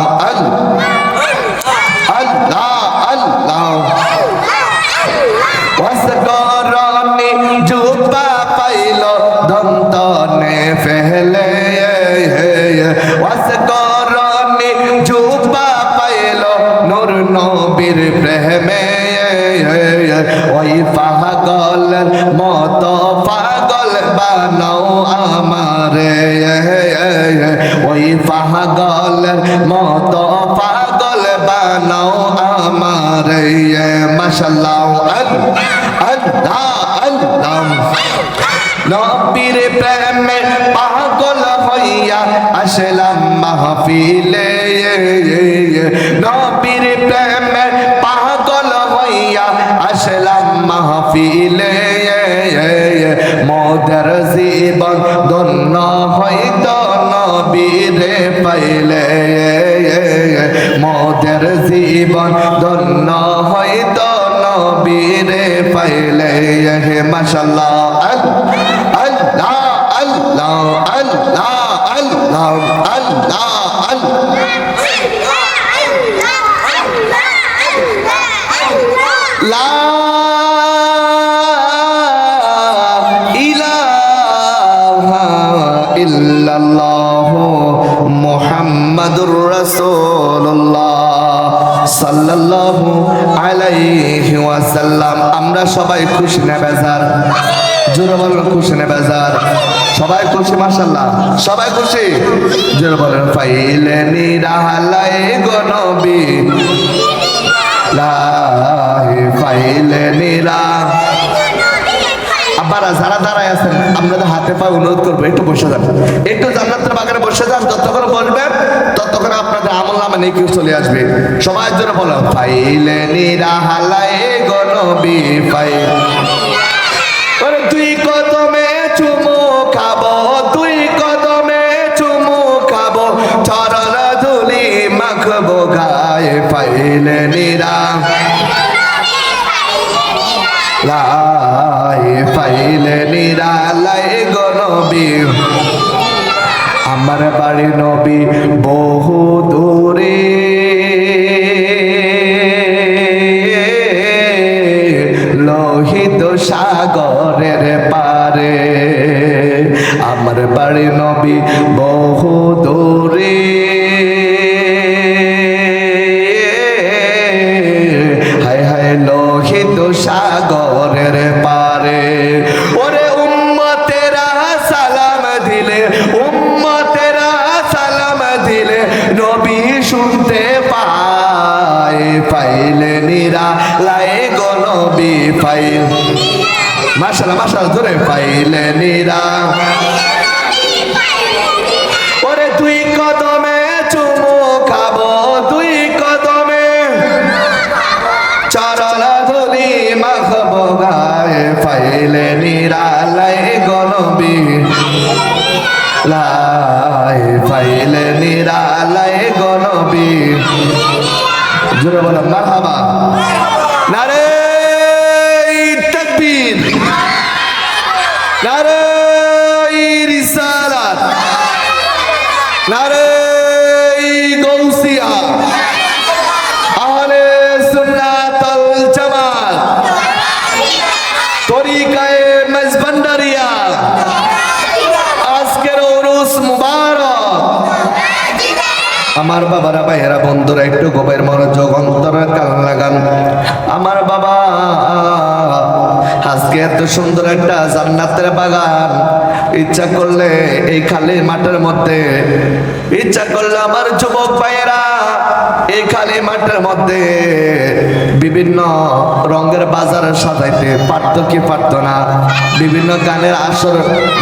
আল্লাহ আল্লাহ ওয়াসগরনি জুবা পাইল দন্তনে ফেলে ওয়াসগরনি জুবা পাইল নূর নবীর প্রেমে ওই পাগলের মতো পাগল বানাও আমারে ওই পাগলের মতো পাগল বানাও আমারে মাশাআল্লাহ আল্লাহ আল্লাহ নবীর প্রেমে পাগল হইয়া আসলাম মাহফিলে নবীর প্রেমে পাগল হইয়া আসলাম মাহফিলে মোদের জীবন ধন্য হইত নবীরে পাইলে মোদের জীবন ধন্য হইত নবীরে পাইলে মাশাআল্লাহ আল্লাহ আল্লাহ আল্লাহ আল্লাহ আল্লাহ লা ইলাহা ইল্লাল্লাহ মুহাম্মাদুর রাসূলুল্লাহ সাল্লাল্লাহু আলাইহি ওয়াসাল্লাম। আমরা সবাই খুশি না বেজার? জোরে বলেন খুশি না বেজার? সবাই খুশি মাশাআল্লাহ, সবাই খুশি। জোরে বলেন পাইলে নিরালাই গো নবী লাই পাইলে নিরা। আবার যারা দাঁড়ায় আছেন আপনাদের হাতে পা অনুরোধ করবো একটু বসে যান, একটু জান্নাতের বাগানে বসে যান। যতক্ষণ বসবেন ততক্ষণ আপনাদের আমল নামে নেকি চলে আসবে। সবাই জোরে বলো পাইলে নিরা হালাই গো নবী পাইলে। তুই কদমে চুমু খাবো, তুই কদমে চুমু খাবো, চরণ ধুলি মাখবো গায়ে পাইলে নিরা লাই পাইলে নিরালাই গো নবী। আমার বাড়ি নবী বহু দূরে লোহিত সাগরের পারে। আমার বাড়ি নবী বহু দূরে হায় হায় লোহিত সাগরের পারে। ওরে উম্মতেরা সালাম দিলে, উম্মতেরা সালাম দিলে নবী শুনতে পায় পাইলে নিরা লাই গো নবী পাইল। মাশাআল্লাহ মাশাআল্লাহ জোরে পাইলে নিরা। ওরে তুই কদমে চুমু খাবো, তুই কদমে চরণ ধুলি মাখবো গায়ে পাইলে নিরা লাই গো নবী লাই পাইলে নিরা লাই গো নবী। জোরে বলো মারহাবা, নারে তাকবীর, নারে রিসালাত, নারে গৌসিয়া, আহলে সুন্নাতুল জামাত, তরিকায়ে মজবন্ডারিয়া। আজকের উরুস মুবারক। আমার বাবারা ভাইয়েরা বন্ধুরা একটু গভীর মনোযোগ অন্তরে কান লাগান। আমার বাবা আজকে এত সুন্দর একটা জান্নাতের বাগান, ইচ্ছা করলে এই খালি মাঠের মধ্যে, ইচ্ছা করলে আমার যুবক ভাইয়েরা এই খালি মাঠের মধ্যে বিভিন্ন রঙের বাজার সাজাইতে পারত কি পারত না, বিভিন্ন গানের আসর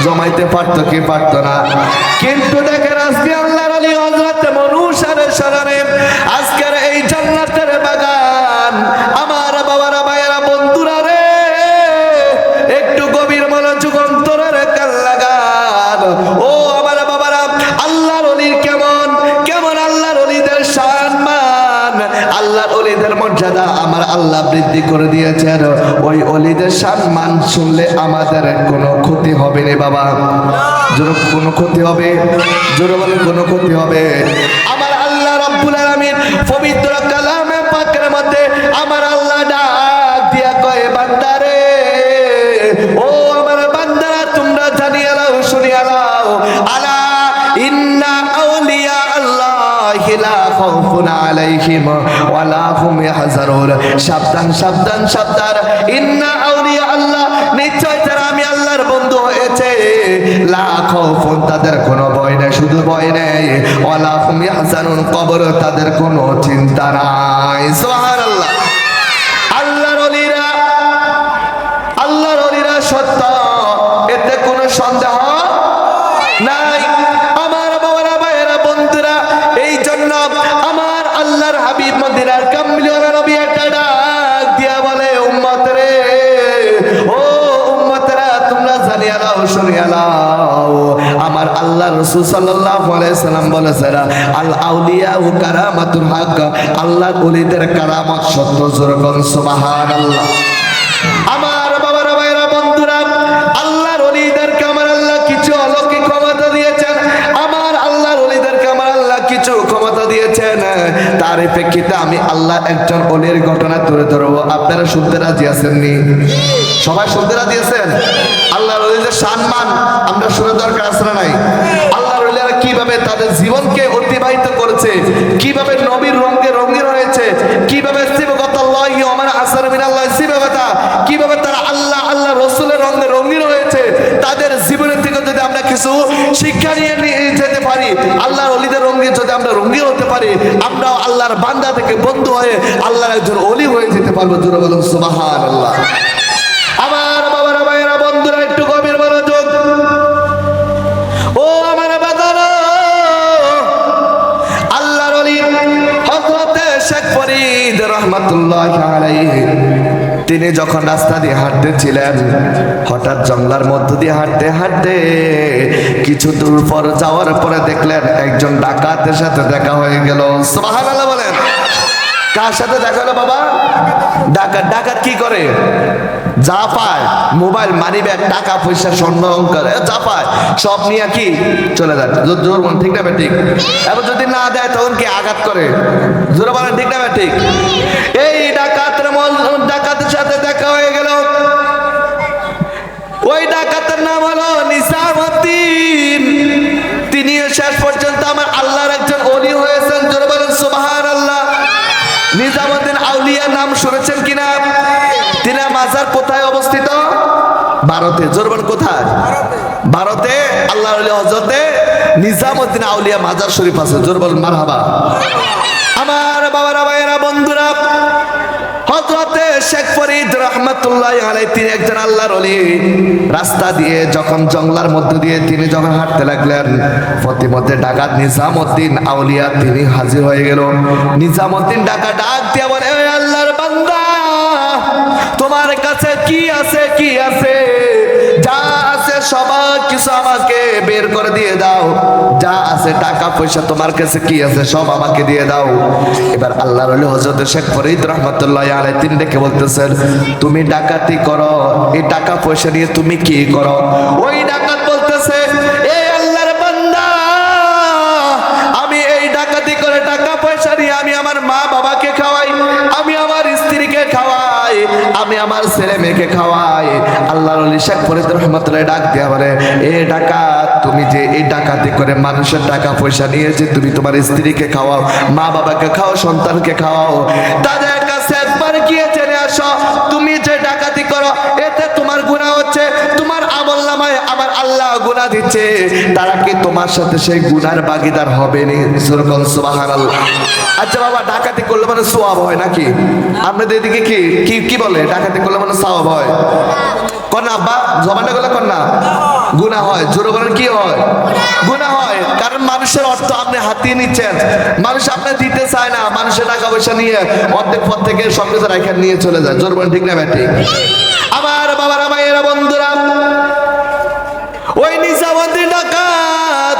জমাইতে পারত কি পারত না। কিন্তু দেখেন আজকে আল্লাহর আলী হযরত মনুষার শরণে আজকের এই জান্নাতের বাগান। আমার বাবারা ভাইয়েরা বন্ধুরা মর্যাদা আমার আল্লাহ বৃদ্ধি করে দিয়েছেন। ওই অলিদের সম্মান শুনলে আমাদের কোনো ক্ষতি হবে না বাবা। জোরে কোনো ক্ষতি হবে? জোরে বলে কোনো ক্ষতি হবে? আমার আল্লাহ রাব্বুল আলামিন পবিত্র কালামে পাকের মধ্যে আমার আল্লাহ ডাক দিয়া কয়, বান্দারে, ও আমার বান্দারা, তোমরা জানিয়ে নাও, শুনিয়ে নাও, আলা ইন্না আউলিয়া আল্লাহি লা খাউফুন আলাইহিম ওয়া লা হুম ইয়াহজানুন। সাবধান সাবধান সাবধান, ইন্না আউলিয়া আল্লাহ, নিশ্চয় যারা আমি আল্লাহর বন্ধু হয়েছে, লা খাউফুন, তাদের কোনো ভয় নেই, শুধু ভয় নেই, ওয়া লা হুম ইয়াহজানুন, কবর তাদের কোনো চিন্তা নাই। সুবহানাল্লাহ। আল্লাহর ওলিরা সত্য, এতে কোনো সন্দেহ নাই। আমার বাবারা, ভাইয়েরা, বন্ধুরা, এই জন্য আমার আল্লাহর হাবিব মদিনার কামলিওয়ালা নবী একটা ডাক দিয়া বলে, উম্মত রে, ও উম্মতরা, তোমরা জানিয়ে নাও, শুনিয়ে নাও, আমার আল্লাহ রাসূল সাল্লাল্লাহু আলাইহি সাল্লাম বলেছেন, আল আউলিয়া ও কারামাতুল হক, আল্লাহর ওলিদের কারামত সত্য। জোরে বলুন সুবহানাল্লাহ। আমার বাবারা, ভাইয়েরা, বন্ধুরা, আল্লাহর ওলিদেরকে আমার আল্লাহ কিছু অলৌকিক ক্ষমতা দিয়েছেন। আমার আল্লাহর ওলিদেরকে আমার আল্লাহ কিছু ক্ষমতা দিয়েছেন। তার প্রেক্ষিতে আমি আল্লাহ একজন ওলির ঘটনা তুলে ধরবো। আপনারা শুনতে রাজি আছেন নি? সবাই শুনতে রাজি আছেন? আল্লাহর ওলিদের সম্মান আমরা শুনে দরকার আছে না নাই? আল্লাহর ওলিরা কিভাবে তাদের জীবনকে অতিবাহিত করেছে, কিভাবে নবীর রঙে রঙিন হয়েছে, কিভাবে সিবগাতুল্লাহি ওয়া মান আসর মিনাল্লাহি সিবগাতা, কিভাবে তারা আল্লাহ রাসূলের রঙে রঙিন হয়েছে। তাদের জীবনের থেকে যদি আমরা কিছু শিক্ষা নিয়ে যেতে পারি, আল্লাহর ওলিদের রঙে যদি আমরা রঙিন হতে পারি, আমরাও আল্লাহর বান্দা থেকে বন্ধু হয়ে আল্লাহর একজন ওলি হয়ে যেতে পারবো। জোরে বলুন সুবহানাল্লাহ। আমার বাবারা, ভাইয়েরা, বন্ধুরা, একটু গভীর মনোযোগ। ও আমার বাবারা, আল্লাহর ওলি হযরত শেখ ফরিদ রাহমাতুল্লাহি আলাইহি, তিনি যখন রাস্তা দিয়ে হাঁটতেছিলেন, হঠাৎ জঙ্গলের মধ্য দিয়ে হাঁটতে হাঁটতে কিছু দূর পর যাওয়ার পরে দেখলেন একজন ডাকাতের সাথে দেখা হয়ে গেল। সুবহানাল্লাহ বলেন। কার সাথে দেখা হলো বাবা? ডাকাত। ডাকাত কি করে? যা পায়, মোবাইল, মানি ব্যাগ, টাকা পয়সা, স্বর্ণ অলংকার, যা পায় সব নিয়ে কি চলে যায়। জোর বলেন ঠিক না ঠিক? এবার যদি না দেয় তখন কি আঘাত করে? জোরে বলেন ঠিক না ঠিক? এই ডাকাতের সাথে দেখা হয়ে গেল। ওই ডাকাতের নাম হলো নিজামউদ্দিন। তিনি শেষ পর্যন্ত আমার আল্লাহর একজন ওলি হয়েছেন। জোরে বলেন সুবহানাল্লাহ। নিজামউদ্দিন আউলিয়া নাম শুনেছেন কিনা? তিনি মাজার কোথায় অবস্থিত? ভারতে। জোরে বলেন কোথায়? ভারতে আল্লাহর ওলি হযরতে নিজামউদ্দিন আউলিয়া মাজার শরীফ আছে। জোরে বলেন মারহাবা। আমার বাবারা, ভাইয়েরা, বন্ধুরা, হযরতে শেখ ফরিদ রাহমাতুল্লাহি আলাইহি, তিনি একজন আল্লাহর ওলি। রাস্তা দিয়ে যখন জঙ্গলের মধ্য দিয়ে তিনি যখন হাঁটতে লাগলেন, পথিমধ্যে ডাকাত নিজামউদ্দিন আউলিয়া তিনি হাজির হয়ে গেল। নিজামউদ্দিন ডাকাত ডাক দিয়ে বলে, ও আল্লাহর বান্দা, তোমার কাছে কি আছে? কি আছে? যা আছে সব কিছু আমাকে বের করে দিয়ে দাও। যা আছে টাকা পয়সা, তোমার কাছে কি আছে সব আমাকে দিয়ে দাও। এবার আল্লাহর ওলি হযরত শেখ ফরিদ রাহমাতুল্লাহি আলাইহি তিনি ডেকে বলতেছেন, তুমি ডাকাতি করো, এই টাকা পয়সা নিয়ে তুমি কি করো? ওই ডাকাত বলতেছে, এ আল্লাহর বান্দা, আমি এই ডাকাতি করে টাকা পয়সা নিয়ে আমি আমার মা বাবাকে খাওয়াই, আমি আমার স্ত্রীকে খাওয়াই, আমি আমার ছেলে মেয়েকে খাওয়াই। আল্লাহর ওলি শেখ ফরিদ রাহমাতুল্লাহি ডাক দিয়া বলে, এ ডাকাত, তুমি যে এই ডাকাতি করে মানুষের টাকা পয়সা নিয়ে যে তুমি তোমার স্ত্রীকে খাওয়াও, মা বাবাকে খাও, সন্তানকে খাওয়াও, তাদের কাছে একবার গিয়ে জেনে আসো, তুমি যে ডাকাতি করো এতে তোমার গুনাহ হচ্ছে, তোমার আমলনামায় আমার আল্লাহ গুনাহ দিচ্ছে, তারা কি তোমার সাথে সেই গুনার ভাগীদার হবে না? সুবহানাল্লাহ। আচ্ছা বাবা, ডাকাতি করলে মানে সওয়াব হয় নাকি? আপনাদের এদিকে কি কি বলে? ডাকাতি করলে মানে সওয়াব হয়? কন্যা আব্বা জবানটা করলে কন্যা গুনাহ হয়। জোরে বলেন কি হয়? গুনাহ হয়। কারণ মানুষের অর্থ আপনি হাতিয়ে নিচ্ছেন, মানুষ আপনি দিতে চায় না, মানুষের টাকা পয়সা নিয়ে অর্ধেক পথ থেকে সব কিছু রাখা নিয়ে চলে যায়। জোরে বলেন ঠিক না ঠিক? আমার বাবারা, ভাইয়েরা, বন্ধুরা, ওই নিজামউদ্দিন ডাকাত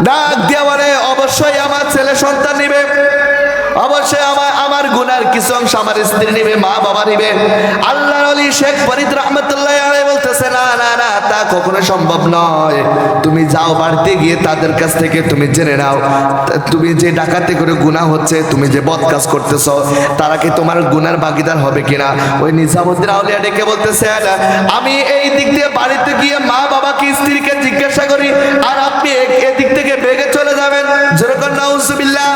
ডাক দিয়া বলে, অবশ্যই আমার ছেলে সন্তান নিবে, অবশ্যই আমার গুনার কিছু অংশ আমার স্ত্রী নিবে, মা বাবা নিবে। আল্লাহর ওলি শেখ ফরিদ রাহমাতুল্লাহি আলাইহি বলতেছে না না না, তা কখনো সম্ভব নয়। তুমি যাও বাড়িতে গিয়ে তাদের কাছ থেকে তুমি জেনে নাও, তুমি যে ডাকাতি করে গুনাহ হচ্ছে, তুমি যে বদ কাজ করতেছো, তারা কি তোমার গুনার ভাগীদার হবে কিনা। ওই নিজামুদ্দিন আউলিয়া ডেকে বলতেছেন, আমি এই দিক দিয়ে বাড়িতে গিয়ে মা বাবাকে স্ত্রীকে জিজ্ঞাসা করি, আর আপনি এদিক থেকে বেগে চলে যাবেন। যেরকম নাউজুবিল্লাহ।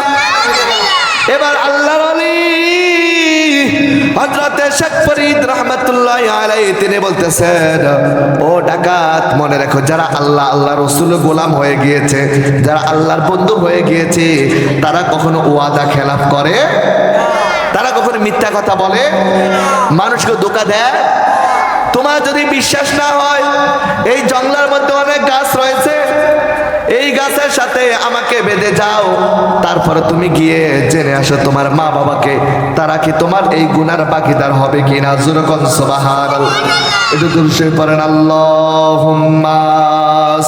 এবার আল্লাহর ওলি হযরত শেখ ফরিদ রাহমাতুল্লাহি আলাইহি তিনি বলতেছেন, ও ডাকাত, মনে রাখো যারা আল্লাহ আল্লাহ রাসূলের গোলাম হয়ে গিয়েছে, যারা আল্লাহর বন্ধু হয়ে গিয়েছে, তারা কখনো ওয়াদা খেলাফ করে, তারা কখনো মিথ্যা কথা বলে, মানুষকে ধোঁকা দেয়। তোমার যদি বিশ্বাস না হয়, এই জঙ্গলের মধ্যে অনেক গাছ রয়েছে, এই গাছের সাথে আমাকে বেঁধে যাও, তারপরে তুমি গিয়ে জেনে আসো তোমার মা বাবাকে তারা কি তোমার এই গুনার ভাগীদার হবে কিনা। যুরকন সুবহানাল্লাহ। একটু দুরূদ পড়েন, আল্লাহুম্মা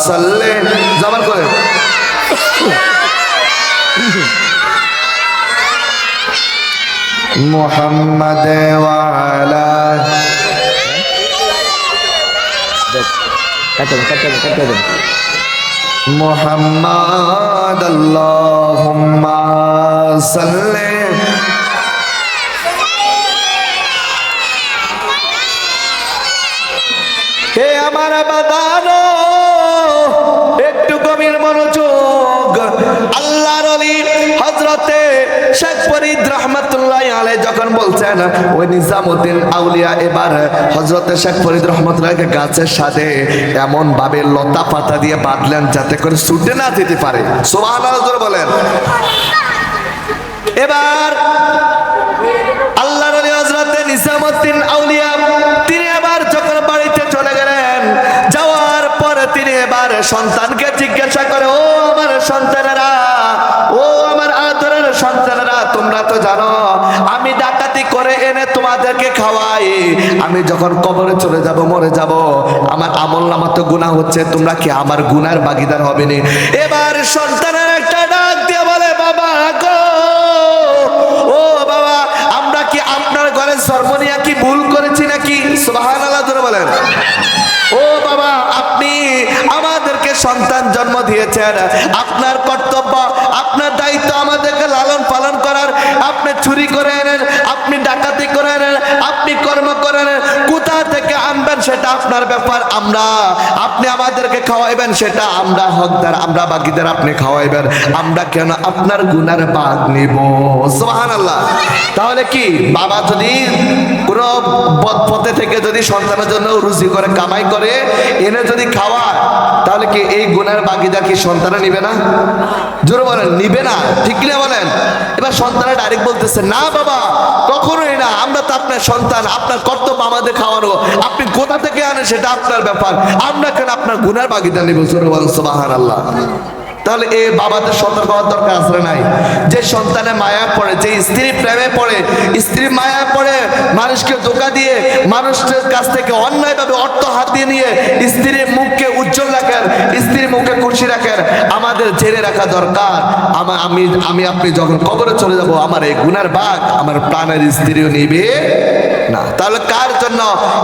সাল্লি, জবান করে মুহাম্মাদ ওয়া আলা মুহাম্মাদ, আল্লাহুম্মা সাল্লি। হে আমার বাদানো, একটু গভীর মনোযোগ। আল্লাহর ওলি হযরতে শেখ ফরিদ রাহমাতুল্লাহি আলাইহি যখন বলছেন, ওই নিজামউদ্দিন আউলিয়া এবার হযরতে শেখ ফরিদ রাহমাতুল্লাহিকে গাছের সাথে এমন ভাবে লতা পাতা দিয়ে বাঁধলেন যাতে করে ছুটে না যেতে পারে। সুবহানাল্লাহ বলেন। এবার আল্লাহর ওলি হযরতে নিজামউদ্দিন আউলিয়া তিনি এবার যখন বাড়িতে চলে গেলেন, যাওয়ার পরে তিনি এবার সন্তানকে জিজ্ঞাসা করে, ও আমার সন্তানেরা, ও আমার আদরের সন্তানেরা, তোমরা তো জানো আমি ডাকাতি করে এনে তোমাদেরকে খাওয়াই, আমি যখন কবরে চলে যাব, মরে যাব, আমার আমলনামা তো গুনাহ হচ্ছে, তোমরা কি আমার গুনার ভাগীদার হবে না? এবার সন্তানের একটা ডাক দিয়ে বলে, বাবা গো, ও বাবা, আমরা কি আপনার ঘরে জন্ম নিয়ে কি ভুল করেছি নাকি? সুবহানাল্লাহ বলেন। ও বাবা, আপনি আমাদেরকে সন্তান জন্ম দিয়েছেন, আপনার কর্তব্য, আপনার দায়িত্ব আমাদেরকে লালন পালন করার। আপনি চুরি করে এনেন, আপনি ডাকাতি করে এনেন, আপনি কর্ম করে এনেন, কোথা থেকে আনবেন সেটা আপনার ব্যাপার। আপনি আমাদেরকে খাওয়াইবেন সেটা আমরা হকদার, আমরা ভাগীদার, আপনি খাওয়াইবেন, আমরা কেন আপনার গুনার ভাগ নিব? সুবহানাল্লাহ। তাহলে কি বাবা যদি কোনো পথে থেকে যদি সন্তানের জন্য রুজি করে কামাই করে এনে যদি খাওয়ায়, তাহলে কি এই গুনার ভাগীদার কি সন্তান নিবে না? জোরে বলেন, নিবে না, ঠিক না বলেন? এবার সন্তানরা ডাইরেক্ট বলতেছে, না বাবা, কখনোই না, আমরা তো আপনার সন্তান, আপনার কর্তব্য আমাদের খাওয়ানো, আপনি কোথা থেকে আনেন সেটা আপনার ব্যাপার, আমরা কেন আপনার গুনার ভাগীদার নিব? জোরে বলেন সুবহানাল্লাহ। তাহলে এই বাবাদের সতর্ক হওয়ার দরকার আছে নাই? যে সন্তানে মায়া পড়ে, যে স্ত্রী প্রেমে পড়ে, স্ত্রী মায়া পড়ে, মানুষকে ধোঁকা দিয়ে, মানুষের কাছ থেকে অন্যায়ভাবে অর্থ হাতিয়ে নিয়ে স্ত্রীর মুখকে উজ্জ্বল রাখেন, স্ত্রীর মুখে খুশি রাখেন, আমাদের জেনে রাখা দরকার, আমি আপনি যখন কবরে চলে যাব, আমার এই গুনার ভাগ আমার প্রাণের স্ত্রীও নিবে না। তাহলে কার জন্য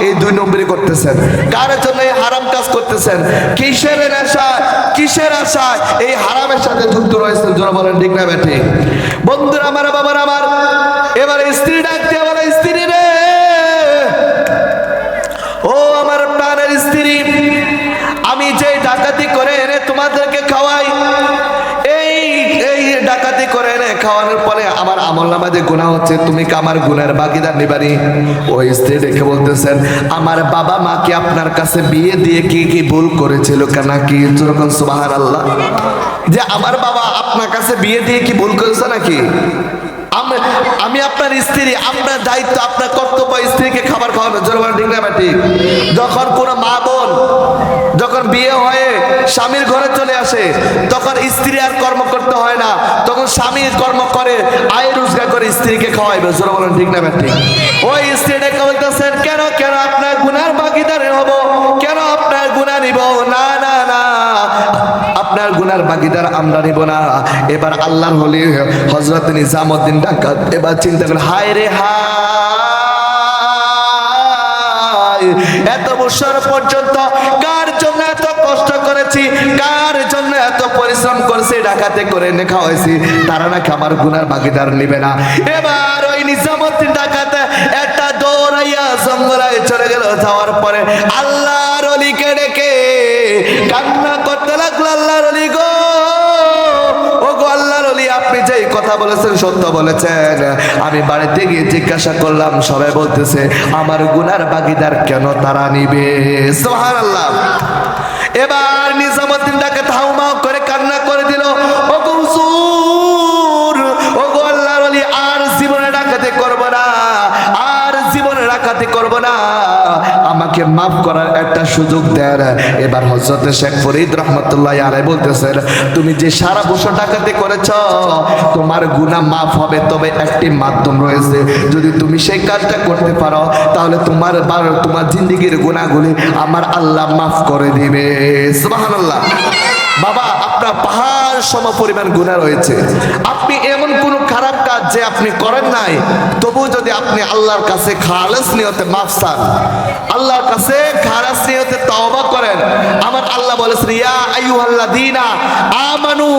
এই 2 নম্বরই করতেছেন? কার জন্য এই হারাম কাজ করতেছেন? কিসের নেশা, কিসের আশা এই হারামের সাথে যুক্ত রয়েছেন? যারা বলেন ঠিক না বেঠি? বন্ধুরা আমার, বাবার আমার, এবার স্ত্রী ডাক দিয়ে বলে, স্ত্রী রে, ও আমার প্রাণের স্ত্রী, আমি যে ডাকাতি করে এনে তোমাদেরকে খাওয়াই, এই ডাকাতি করে এনে খাওয়ানোর পরে আমার আমলনামায় যে গুনাহ হচ্ছে, তুমি কি আমার গুনার ভাগীদার নিবানি? ওই স্ত্রী দেখে বলতেছেন, আমার বাবা মা কি আপনার কাছে বিয়ে দিয়ে কি ভুল করেছিল নাকি? যেরকম সুবহানাল্লাহ। যে আমার বাবা আপনার কাছে বিয়ে দিয়ে কি ভুল করেছে নাকি? আমি আপনার স্ত্রী, আপনার দায়িত্ব, আপনার কর্তব্য স্ত্রীকে খাবার খাওয়ানো। জোরবান ঠিক না ঠিক? যখন কোনো মা বোন যখন বিয়ে হয়ে স্বামীর ঘরে চলে আসে, তখন স্ত্রী আর কর্ম করতে হয় না, তখন স্বামী কর্ম করে, আয় রোজগার করে স্ত্রীকে খাওয়াইবে। জোরবান ঠিক না ঠিক? ওই স্ত্রীটাকে বলতেছেন, কেন কেন আপনার গুনার ভাগীদার হব? কেন আপনার গুনাহ নিব? না না না, আপনার গুনাহ গুনার ভাগিদার আমরা নিব না। এবার আল্লাহর ওলি হযরত নিজামউদ্দিন ডাকাত এবার চিন্তা করে, হায় রে হায়, এত বছর পর্যন্ত কার জন্য এত কষ্ট করেছি, কার জন্য এত পরিশ্রম করেছি, ডাকাতে করে এনে খাওয়াইছি, তারা নাকি আমার গুনার ভাগিদার নিবে না। এবার ওই নিজামউদ্দিন ডাকাত একটা দৌড়াইয়া জঙ্গলে চলে গেল। যাওয়ার পরে আল্লাহর ওলিকে ডেকে কান্না করতে লাগলো, আল্লাহর ওলি গো, ও গো আল্লাহর ওলি, আপনি যেই কথা বলেছেন সত্য বলেছেন। আমি বাড়িতে গিয়ে জিজ্ঞাসা করলাম, সবাই বলতেছে আমার গুনার ভাগিদার কেন তারা নিবে। সুবহানাল্লাহ। এবার নিজামউদ্দিন ডাকাত হাউমাউ করে কান্না করে দিল, ও গো হুজুর, ও গো আল্লাহর ওলি, আর জীবনে ডাকাতি করব না, আর জীবনে ডাকাতি করব না, আমাকে মাফ করার একটা সুযোগ দেন। এবার হযরত শেখ ফরিদ রহমাতুল্লাহি আলাইহি বলতেছেন, তুমি যে সারা বছর ডাকাতি করেছ তোমার গুনাহ মাফ হবে, তবে একটি মাধ্যম রয়েছে, যদি তুমি সেই কাজটা করতে পারো তাহলে তোমার জিন্দেগীর গুনাহগুলি আমার আল্লাহ মাফ করে দিবে। সুবহানাল্লাহ। বাবা, আপনার পাহাড় সম পরিমাণ গুনাহ রয়েছে, আপনি এমন কোন খারাপ কাজ যে আপনি করেন নাই, তবু যদি আপনি আল্লাহর কাছে খালেস নিয়তে মাফ চান, আল্লাহর কাছে খালেস নিয়তে তওবা করেন, আমার আল্লাহ বলেছেন, ইয়া আইয়ুহাল্লাযীনা আমানু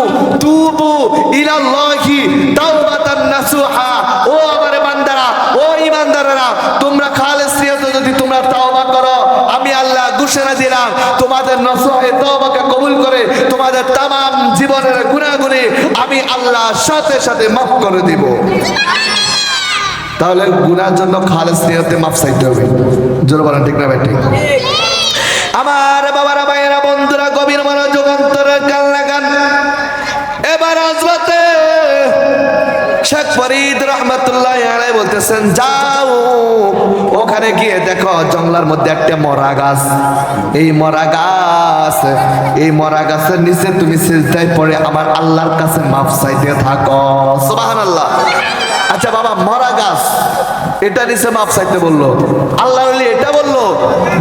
তুবু ইলাল্লাহি তাওবাতান নাসুহা, ও আমার বান্দারা, ও ঈমানদাররা, তোমরা খালেস নিয়তে যদি তোমরা তওবা করো, আমি আল্লাহ ঘোষণা দিলাম তোমাদের নসুহে তওবাকে কবুল করে তোমাদের तमाम জীবনের গুনাহগুলি আমি আল্লাহ সাথে সাথে মাফ করে দিব। তাহলে গুনার জন্য খালেস নিয়তে মাফ চাইতে হবে। জোরে বলেন ঠিক না ভাই? ঠিক। আমার বাবারা, ভাইয়েরা, বন্ধুরা, গভীর মনোযোগ অন্তরে কান লাগান। এবার হযরতে শেখ ফরিদ রহমাতুল্লাহি আলাইহি বলতেছেন, যাও ওখানে গিয়ে দেখো জঙ্গলের মধ্যে একটা মরা গাছ, এই মরা গাছের নিচে তুমি সিজদায় পড়ে আমার আল্লাহর কাছে মাফ চাইতে থাকো। সুবহানাল্লাহ। আচ্ছা বাবা, মরা গাছ এটা নিচে মাফ চাইতে বললো, আল্লাহর ওলি এটা বললো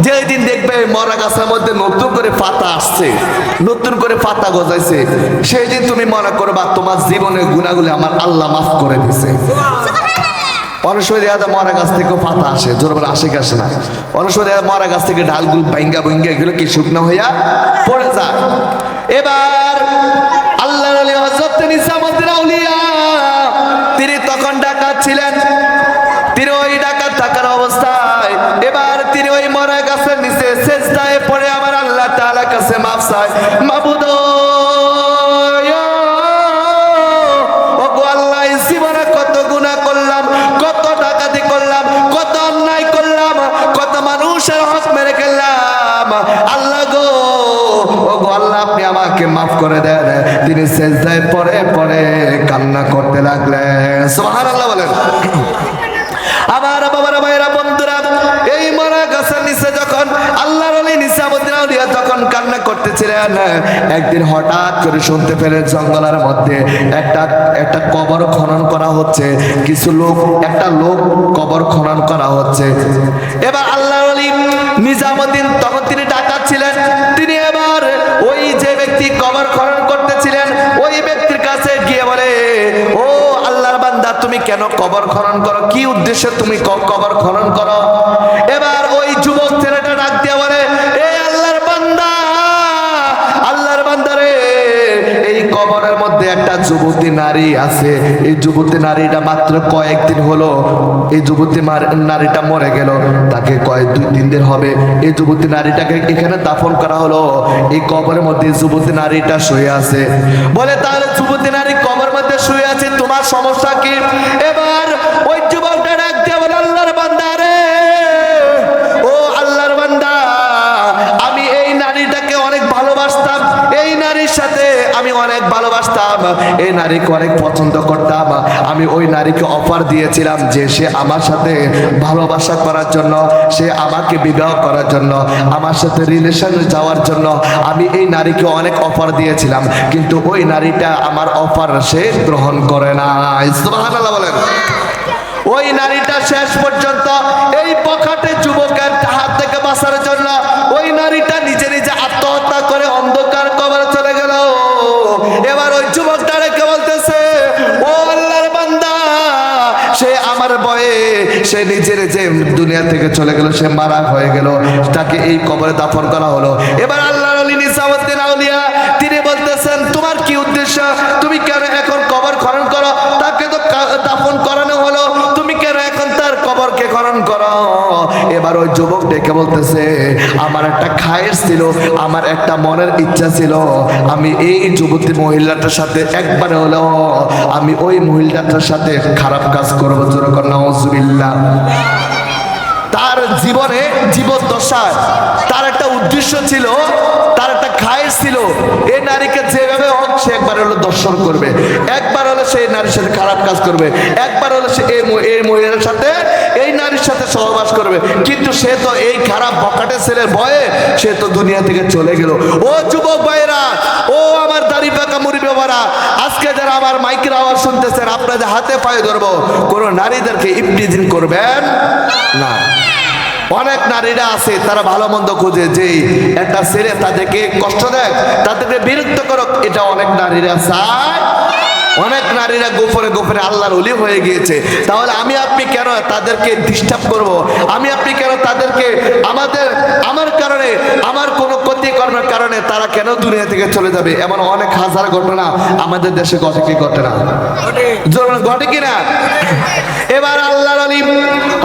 যে দিন দেখবে মরা গাছের মধ্যে নতুন করে পাতা আসছে, নতুন করে পাতা গজাইছে, সেই দিন তুমি মনে করবা তোমার জীবনের গুনাহগুলি আমার আল্লাহ মাফ করে দিছে। অনেক সময় দেখা যায় মরা গাছ থেকে পাতা আসে, জোর বলে আসে কি আসে না, অনেক সময় দেখা মরা গাছ থেকে ঢালগুলো ভাঙ্গা এগুলো কি শুকনো হইয়া পড়ে যায়। এবার আল্লাহর ওলি হযরত নিজামউদ্দিন আউলিয়া তিনি তখন ডাকাত ছিলেন, তিনি ওই ডাকাত থাকার অবস্থায় এবার তিনি ওই মরা গাছের নিচে সিজদায় পড়ে আমার আল্লাহ তাআলার কাছে মাফ চায়, মাবুদ ও গো আল্লাহ, জীবনে কত গুনাহ করলাম, কত ডাকাতি করলাম, কত অন্যায় করলাম, কত মানুষের হক মেরে খেলাম, আল্লাহ গো, ও গো আল্লাহ, আপনি আমাকে মাফ করে দেন। তিনি সিজদায় পড়ে পড়ে কান্না করতে লাগলেন। সুবহানাল্লাহ বলেন। আমার বাবারা, ভাইরা, বন্ধুরা, এই মরা গাছের নিচে যখন আল্লাহর ওলি নিজামউদ্দিন আউলিয়া যখন কান্না করতেছিলেন, একদিন হঠাৎ করে শুনতে পেলেন জঙ্গলের মধ্যে একটা কবর খনন করা হচ্ছে, কিছু লোক, একটা লোক কবর খনন করা হচ্ছে। এবার আল্লাহর ওলি নিজামউদ্দিন তখন তিনি ডাকাত ছিলেন, তিনি এবার ওই যে ব্যক্তি কবর খনন করতেছিলেন ওই ব্যক্তির কাছে গিয়ে বলে, ও আল্লাহর বান্দা, তুমি কেন কবর খনন করো, কি উদ্দেশ্যে তুমি কবর খনন করো? এবার ওই যুবক ছেলেটা ডাক দিয়ে বলে, এই আল্লাহর বান্দা রে, এই কবরের মধ্যে একটা যুবতী নারী আছে, এই যুবতী নারীটা মাত্র কয়েকদিন হলো এই যুবতী নারীটা মরে গেল, তাকে 2-3 দিন হবে এই যুবতী নারীটাকে এখানে দাফন করা হলো, এই কবরের মধ্যে যুবতী নারীটা শুয়ে আছে। বলে, তাহলে যুবতী নারী কবরের মধ্যে শুয়ে আছে, তোমার সমস্যা কি? এবার ওই যুবকটা ডাক দিয়ে বলে, আল্লাহর বান্দা রে, ও আল্লাহর বান্দা, আমি এই নারীটাকে অনেক ভালোবাসতাম, এই নারীর সাথে আমি অনেক ভালোবাসতাম, এই নারীকে অনেক পছন্দ করতাম, আমি ওই নারীকে অফার দিয়েছিলাম যে সে আমার সাথে ভালোবাসা করার জন্য, সে আমাকে বিবাহ করার জন্য, আমার সাথে রিলেশনে যাওয়ার জন্য আমি এই নারীকে অনেক অফার দিয়েছিলাম, কিন্তু ওই নারীটা আমার অফার সে গ্রহণ করে না। সুবহানাল্লাহ বলেন। ওই নারীটা শেষ পর্যন্ত এই বখাটে যুবকের হাত থেকে বাঁচার জন্য ওই নারীটা নিজে নিজে আত্মহত্যা করে অন্ধকার কবরে চলে গেল। সে নিজে নিজে দুনিয়া থেকে চলে গেল, সে মারা হয়ে গেল, তাকে এই কবরে দাফন করা হলো। এবার আল্লাহর ওলি নিজামুদ্দিন আউলিয়া তিনি বলতেছেন, তোমার কি উদ্দেশ্য? তুমি কেন এখন কবর খনন করো? তাকে তো দাফন করানো হলো, তুমি কেন এখন তার কবরকে খনন করো? এবার ওই যুবক ডেকে বলতেছে, আমার একটা খায়েশ ছিল, আমার একটা মনের ইচ্ছা ছিল, আমি এই যুবতী মহিলাটার সাথে একবার হলো আমি ওই মহিলাটার সাথে খারাপ কাজ করবো। যেরকম নাউজুবিল্লাহ। তার জীবনে জীবদ্দশায় তার একটা উদ্দেশ্য ছিল, তার একটা খায়েশ ছিল, এই নারীকে যেভাবে হোক সে একবার হলো দর্শন করবে, একবার হলো সেই নারীর সাথে খারাপ কাজ করবে, একবার হলো সে এই মহিলার সাথে এই নারীর সাথে সহবাস করবে। কিন্তু সে তো এই খারাপ বকাটে ছেলের ভয়ে সে তো দুনিয়া থেকে চলে গেল। ও যুবক ভাইরা, ও আমার দাড়ি পাকা মুড়ি বাবারা, আজকে যারা আমার মাইকের আওয়াজ শুনতেছেন, আপনাদের হাতে পায়ে ধরবো, কোন নারীদেরকে ইফতিজিং করবেন না। অনেক নারীরা আছে তারা ভালো মন্দ খুঁজে, যে একটা ছেলে তাদেরকে কষ্ট দেয়, তাদেরকে বিরক্ত করুক, এটা অনেক নারীরা চায়। অনেক নারীরা গোপনে গোপনে আল্লাহর ওলি হয়ে গিয়েছে। তাহলে আমি আপনি কেন তাদেরকে ডিস্টার্ব করব? আমি আপনি কেন তাদেরকে আমার কারণে, আমার কোনো ক্ষতিকর্মের কারণে তারা কেন দুনিয়া থেকে চলে যাবে? এমন অনেক হাজার ঘটনা আমাদের দেশে ঘটে কি ঘটে না? ঘটে কিনা? এবার আল্লাহর ওলি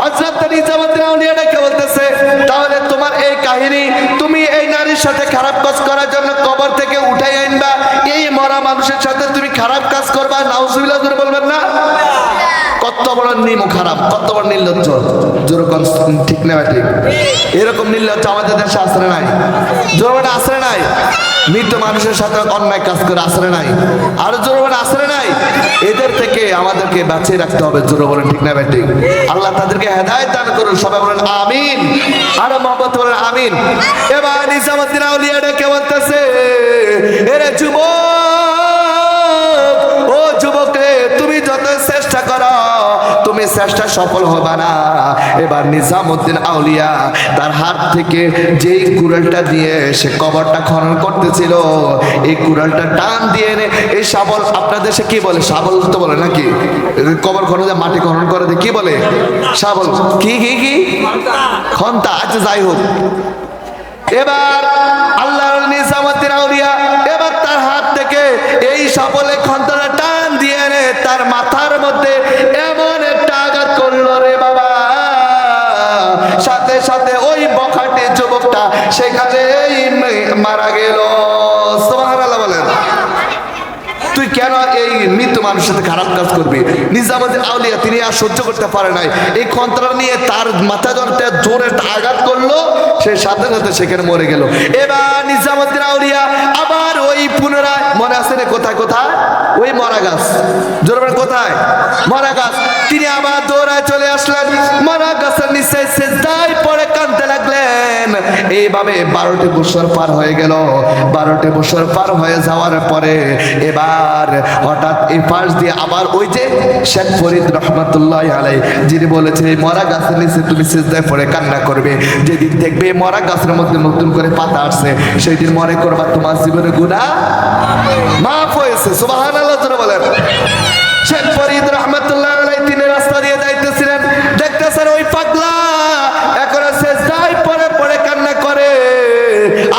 হযরত নিজামুদ্দিন আউলিয়া ডেকে বলতেছে, তাহলে তোমার এই কাহিনী, তুমি এই নারীর সাথে খারাপ কাজ করার জন্য কবর থেকে উঠাই আনবা, এই মরা মানুষের সাথে তুমি খারাপ কাজ করবা, নাউজুবিল্লাহ জোরে বলবেন না? কত বড় নিমো খারাপ, কত বড় নির্লজ্জ, যেরকম ঠিক না ঠিক? এরকম নির্লজ্জ আমাদের দেশে আসরে নাই, জোরে আসরে নাই। মৃত মানুষের সাথে অন্যায় কাজ করে আসরে নাই, আর জোরে আসরে নাই। এদের থেকে আমাদেরকে বাঁচিয়ে রাখতে হবে, জোরে বলেন ঠিক না ঠিক? আল্লাহ তাদেরকে হেদায়েত দান করুন, সবাই বলেন আমিন, আর মহব্বত বলেন আমিন। এবার নিজামুদ্দিন আউলিয়া ডেকে বলতেছে, এরে যুবক, ও যুবক রে, তুমি যত চেষ্টা করো তুমি চেষ্টা সফল হবে না। এবার নিজামুদ্দিন আউলিয়া তার হাত থেকে যেই কুড়ালটা দিয়ে সে কবরটা খনন করতেছিল, এই কুড়ালটা টান দিয়ে এনে, এই শাবল, আপনাদের দেশে কি বলে? শাবল তো বলে নাকি? কবর খনন, মাটি খনন করে কি বলে? শাবল। কি কি কি? খন্তা। আচ্ছা যাই হোক, এবার আল্লাহর নিজামুদ্দিন আউলিয়া এবার তার হাত থেকে এই শাবলে খন্তাটা টান দিয়ে এনে তার মাথার মধ্যে এমন একটা আঘাত করলো রে বাবা, সাথে সাথে ওই বখাটে যুবকটা সেখানেই মারা গেল। সুবহানাল্লাহ বলেন। তুই কেন এই মৃত্যু মানুষের সাথে খারাপ কাজ করবি? নিজামুদ্দিন আউলিয়া তিনি আর সহ্য করতে পারে নাই, এই খন্ত্রা নিয়ে তার মাথা জোরে জোরে আঘাত করলো, সে সাথে সাথে সেখানে মরে গেল। এবার নিজামুদ্দিন আউলিয়া আবার ওই পুনরায়, মনে আছে রে কোথায় কোথায়? ওই মরা গাছ, জোরে কোথায়? মরা গাছ। তিনি আবার দৌড়ায় চলে আসলেন, মরা গাছের নিচে সিজদায় পড়ে কাঁদতে লাগলেন। এইভাবে 12টি বছর পার হয়ে গেল। 12টি বছর পার হয়ে যাওয়ার পরে এবার হঠাৎ এই পাশ দিয়ে আবার ওই যে শেখ ফরিদ রহমাতুল্লাহ আলাইহি যিনি বলেছে, মরা গাছের নিচে তুমি সিজদায় পড়ে কান্না করবে, যেদিন দেখবে মরা গাছের মধ্যে নতুন করে পাতা আসছে, সেই দিন মনে করবা তোমার জীবনে গুনাহ মাফ হয়েছে। সুবহানাল্লাহ জোরে বলেন। শেখ ফরিদ রহমাতুল্লাহ আলাইহি তিনি রাস্তা দিয়ে যাইতেছিলেন, দেখতেছেন ওই পাগলা এখন সিজদায় পড়ে পড়ে কান্না করে,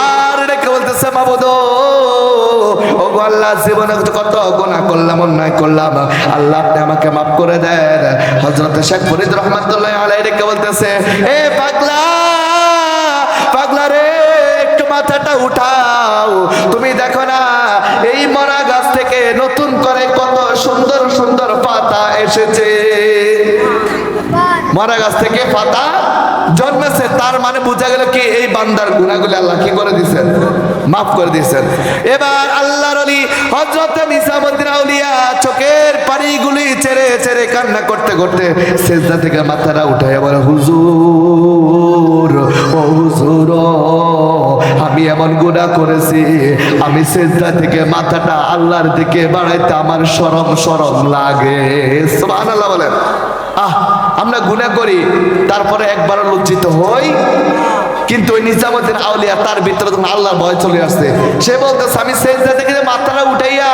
আর রেখে বলতেছে, মাবুদ ও আল্লাহ, জীবনে কত গুনাহ করলাম, অন্যায় করলাম, আল্লাহ আপনি আমাকে মাফ করে দেন। হযরত শেখ ফরিদ রহমাতুল্লাহ আলাইহি রেখে বলতেছে, এ পাগলা, পাগলা রে, একটু মাথাটা উঠাও, তুমি দেখো না এই মরা গাছ থেকে নতুন করে কত সুন্দর সুন্দর পাতা এসেছে। মরা গাছ থেকে পাতা জন্মেছে, তার মানে বোঝা গেল কি এই বান্দার গুনাহগুলো আল্লাহ কি করে দিয়েছেন? মাফ করে দিয়েছেন। এবার আল্লাহর ওলি হযরত নিজামুদ্দিন আউলিয়া চোখের পানিগুলি ছেড়ে ছেড়ে কান্না করতে করতে সিজদা থেকে মাথাটা উঠায় বলে, হুজুর, ও হুজুর, আমি এমন গুনাহ করেছি, আমি সিজদা থেকে মাথাটা আল্লাহর দিকে বাড়াইতে আমার শরম শরম লাগে। সুবহানাল্লাহ বলেন। আমরা গুনাহ করি, তারপরে একবার লজ্জিত হই কিন্তু ওই নিজামুদ্দিন আউলিয়া তার ভিতরে তখন আল্লাহর ভয় চলে আসছে। সে বলতেছে আমি সেজদা থেকে যে মাথাটা উঠাইয়া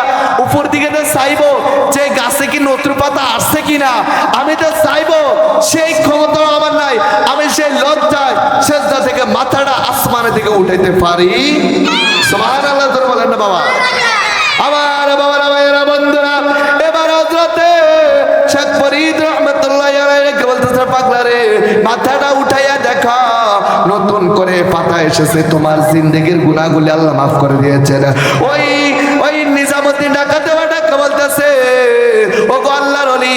উপর দিকে চাইবো যে গাছে কি নতুন পাতা আসছে কিনা, আমি তো চাইবো, সেই ক্ষমতা আমার নাই। আমি সেই লজ্জায় সেজদা থেকে মাথাটা আসমানের দিকে উঠাইতে পারি। সুবহানাল্লাহ জোরে বলেন না বাবা। আমার বাবারা ভাইয়েরা বন্ধুরা, এবার হযরতে শেখ ফরিদ রহমাতুল্লাহি আলাইহি বলতেছে পাগলা রে, মাথাটা উঠাইয়া দেখা, নতুন করে পাতা এসেছে, তোমার জিন্দেগির গুনাহগুলি আল্লাহ মাফ করে দিয়েছেন। ওই ওই নিজামুদ্দিন ডাকাতে ডাকা বলতেছে ও গো আল্লাহর ওলি,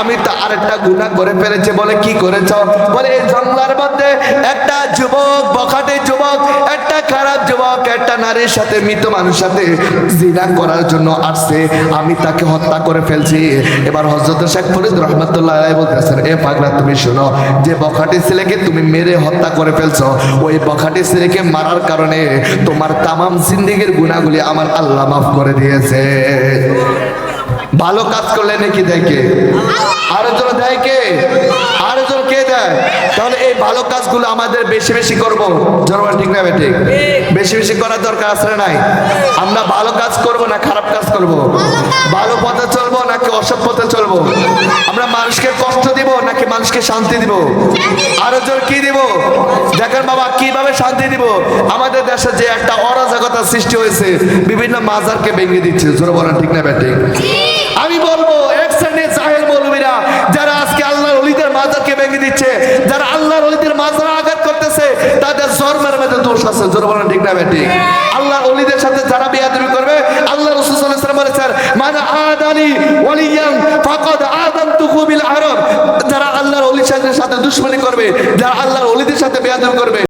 আমি তো আরেকটা গুনাহ করে ফেলেছি। বলে কি করেছো? বলে এই জঙ্গলার মধ্যে একটা যুবক, বখাটে যুবক, একটা খারাপ যুবক একটা নারীর সাথে, মৃত মানুষের সাথে জিনা করার জন্য আসছে, আমি তাকে হত্যা করে ফেলছি। এবার হযরত শেখ ফরিদ রাহমাতুল্লাহি আলাইহি বলতেছেন এ পাগলা তুমি শোনো, যে বখাটে ছেলেকে তুমি মেরে হত্যা করে ফেলছো, ওই বখাটে ছেলেকে মারার কারণে তোমার তামাম জিন্দেগির গুনাহগুলি আমার আল্লাহ মাফ করে দিয়েছে। ভালো কাজ করলে নাকি দেয় কে? আরেকজন দেয় কে? আরেকজন কে দেয়? তাহলে এই ভালো কাজগুলো আমাদের বেশি বেশি করবো। জনগণ ঠিক না ঠিক? বেশি বেশি করার দরকার আছে না নাই? আমরা ভালো কাজ করব না খারাপ কাজ করব? ভালো পথে চলবো নাকি অসৎ পথে চলবো? আমরা মানুষকে কষ্ট দিব নাকি মানুষকে শান্তি দিব? আরেকজন কি দিব? দেখেন বাবা কিভাবে শান্তি দিব। আমাদের দেশে যে একটা অরাজকতা সৃষ্টি হয়েছে, বিভিন্ন মাজারকে ভেঙে দিচ্ছে। জোরে বলেন ঠিক না ঠিক? আমি বলবো এক শ্রেণীর জাহেল মৌলবীরা যারা আজকে আল্লাহর ওলিদের মাজারকে ভেঙে দিচ্ছে, যারা আল্লাহর ওলিদের মাজারে আঘাত করতেছে, তাদের জন্মের মধ্যে দোষ আছে। জোরে বলেন ঠিক না ঠিক? আল্লাহর ওলিদের সাথে যারা বেয়াদবি করবে, আল্লাহ রাসূল সাল্লাল্লাহু আলাইহি ওয়াসাল্লাম বলেছেন মান আদানি ওয়ালিয়ান ফাকাদ আযানতুহু বিল হারব। যারা আল্লাহর ওলিদের সাথে দুশমনি করবে, যারা আল্লাহর ওলিদের সাথে বেয়াদবি করবে,